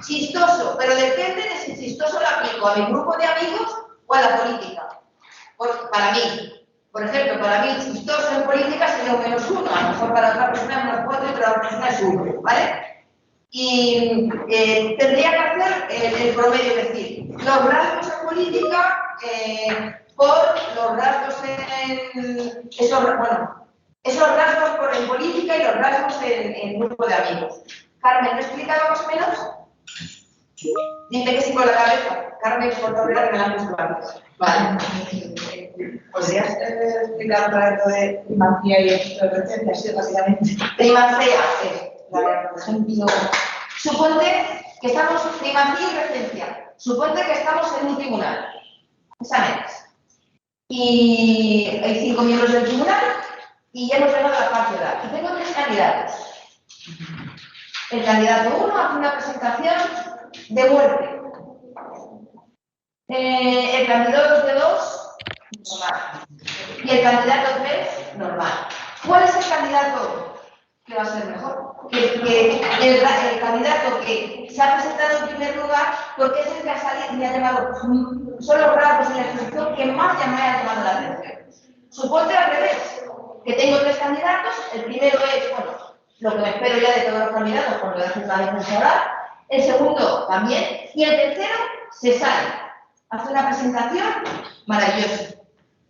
Speaker 1: chistoso, pero depende de si chistoso lo aplico a mi grupo de amigos o a la política. Para mí, por ejemplo, para mí chistoso en política sería un -1, a lo mejor para otra persona es -4 y para otra persona es 1, ¿vale? Y tendría que hacer el promedio, es decir, los rasgos en política por los rasgos en... esos rasgos por en política y los rasgos en grupo de amigos. Carmen, ¿lo he explicado más o menos? Dime que sí con la cabeza. Carmen, por favor, que me la han puesto antes.
Speaker 6: Vale. ¿Podrías explicar otra vez lo de primacía y efecto de referencia? Así básicamente.
Speaker 1: Primacía es, por ejemplo, suponte que estamos, primacía y regencia. Suponte que estamos en un tribunal. Exámenes. Y hay 5 miembros del tribunal y ya hemos llegado a la parte oral. Y tengo 3 candidatos. El candidato 1 hace una presentación de muerte. El candidato de 2, normal. Y el candidato 3, normal. ¿Cuál es el candidato que va a ser mejor? El candidato que se ha presentado en primer lugar, porque es el que ha salido y ha llamado, son los rasgos en la exposición que más me ha llamado la atención. Suponte al revés, que tengo 3 candidatos, el primero es, bueno, lo que me espero ya de todos los candidatos cuando le hacen la defensa oral, el segundo también, y el tercero se sale, hace una presentación maravillosa.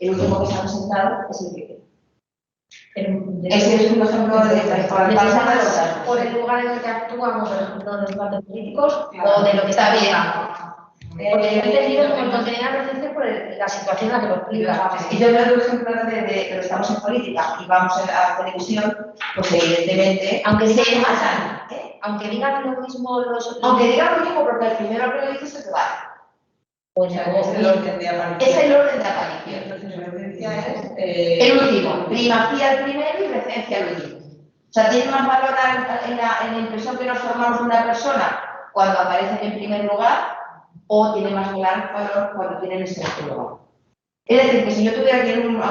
Speaker 1: El último que se ha presentado es el que ese es un ejemplo de
Speaker 3: por el lugar en el que actúan, por ejemplo, de los debates políticos o de lo que está bien. Porque yo he entendido como el contenido de la presencia por la situación en la que lo explica.
Speaker 1: Y yo creo que, por ejemplo, de que estamos en política y vamos a la televisión, pues evidentemente,
Speaker 3: aunque digan
Speaker 1: se pasan.
Speaker 3: Aunque digan lo mismo los...
Speaker 1: Aunque digan lo mismo, porque el primero que lo dice es el que vale.
Speaker 3: Pues
Speaker 6: es el orden de aparición.
Speaker 1: Es el orden de aparición.
Speaker 6: Entonces, referencia es...
Speaker 1: el último. Primacía el primero y referencia el último. O sea, tiene más valor en la impresión que nos formamos de una persona cuando aparece en primer lugar o tiene más valor cuando tiene en segundo lugar. Es decir, que si yo tuviera que ir a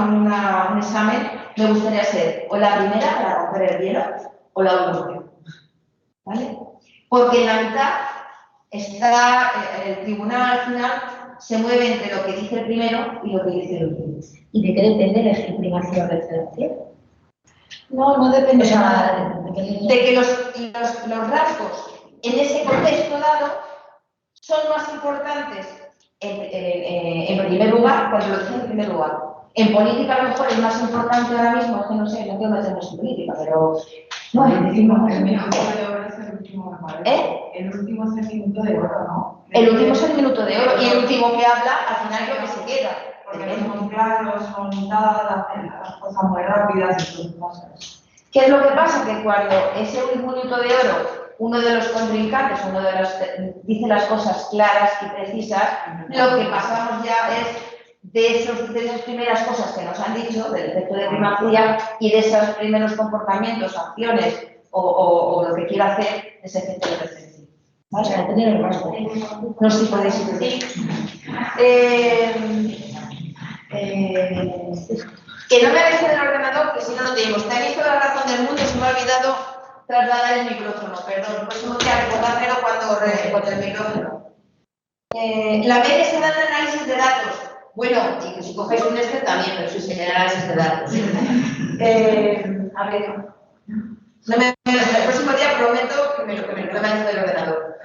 Speaker 1: un examen, me gustaría ser o la primera para romper el hielo o la última. ¿Vale? Porque en la mitad está el tribunal al final se mueve entre lo que dice el primero y lo que dice el último.
Speaker 3: ¿Y de qué depende elegir primacía o referencia?
Speaker 1: No depende
Speaker 3: O sea,
Speaker 1: de nada. De que los rasgos en ese contexto dado son más importantes en primer lugar cuando lo dicen en primer lugar. En política a lo mejor es más importante ahora mismo, es que no sé, no quiero meternos en política, pero bueno,
Speaker 6: el minuto de oro es el último, me parece. El último es el minuto de oro, ¿no?
Speaker 1: El último es el minuto de oro y el último que habla al final es lo que se queda.
Speaker 6: Porque son claros, son dadas, hacen las cosas muy rápidas y cosas.
Speaker 1: ¿Qué es lo que pasa? Que cuando ese minuto de oro, uno de los contrincantes, dice las cosas claras y precisas, lo que pasamos ya es de esas primeras cosas que nos han dicho, del efecto de primacía y de esos primeros comportamientos, acciones o lo que quiera hacer, de ese efecto de referencia. ¿Vale?
Speaker 3: Para tener el rasgo.
Speaker 1: No sé si podéis ir. Que no me hagáis en el ordenador, que si no lo tenemos. Tenéis toda la razón del mundo, se me ha olvidado trasladar el micrófono, perdón. Por eso no voy a recordármelo cuando el micrófono. La media se da en análisis de datos. Bueno, y que si cogéis un Excel también, pero si se análisis de datos. A ver. El próximo día prometo que me lo manejo del ordenador.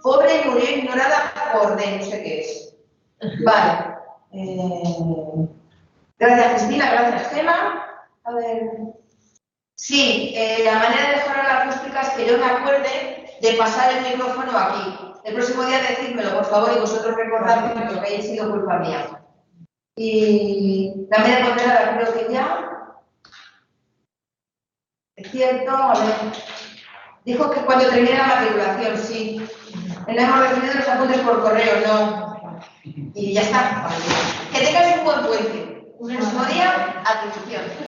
Speaker 1: Pobre y murió ignorada por de no sé qué es. Vale. Gracias, Cristina, gracias, Gemma. A ver. Sí, la manera de mejorar la acústica es que yo me acuerde de pasar el micrófono aquí. El próximo día decídmelo, por favor, y vosotros recordadme que haya sido culpa mía. Y la media ponderada creo que ya. Es cierto, a ver. Dijo que cuando termine la matriculación, sí. No hemos recibido los apuntes por correo, no. Y ya está. Que tengáis un buen puente. Un próximo día, atención.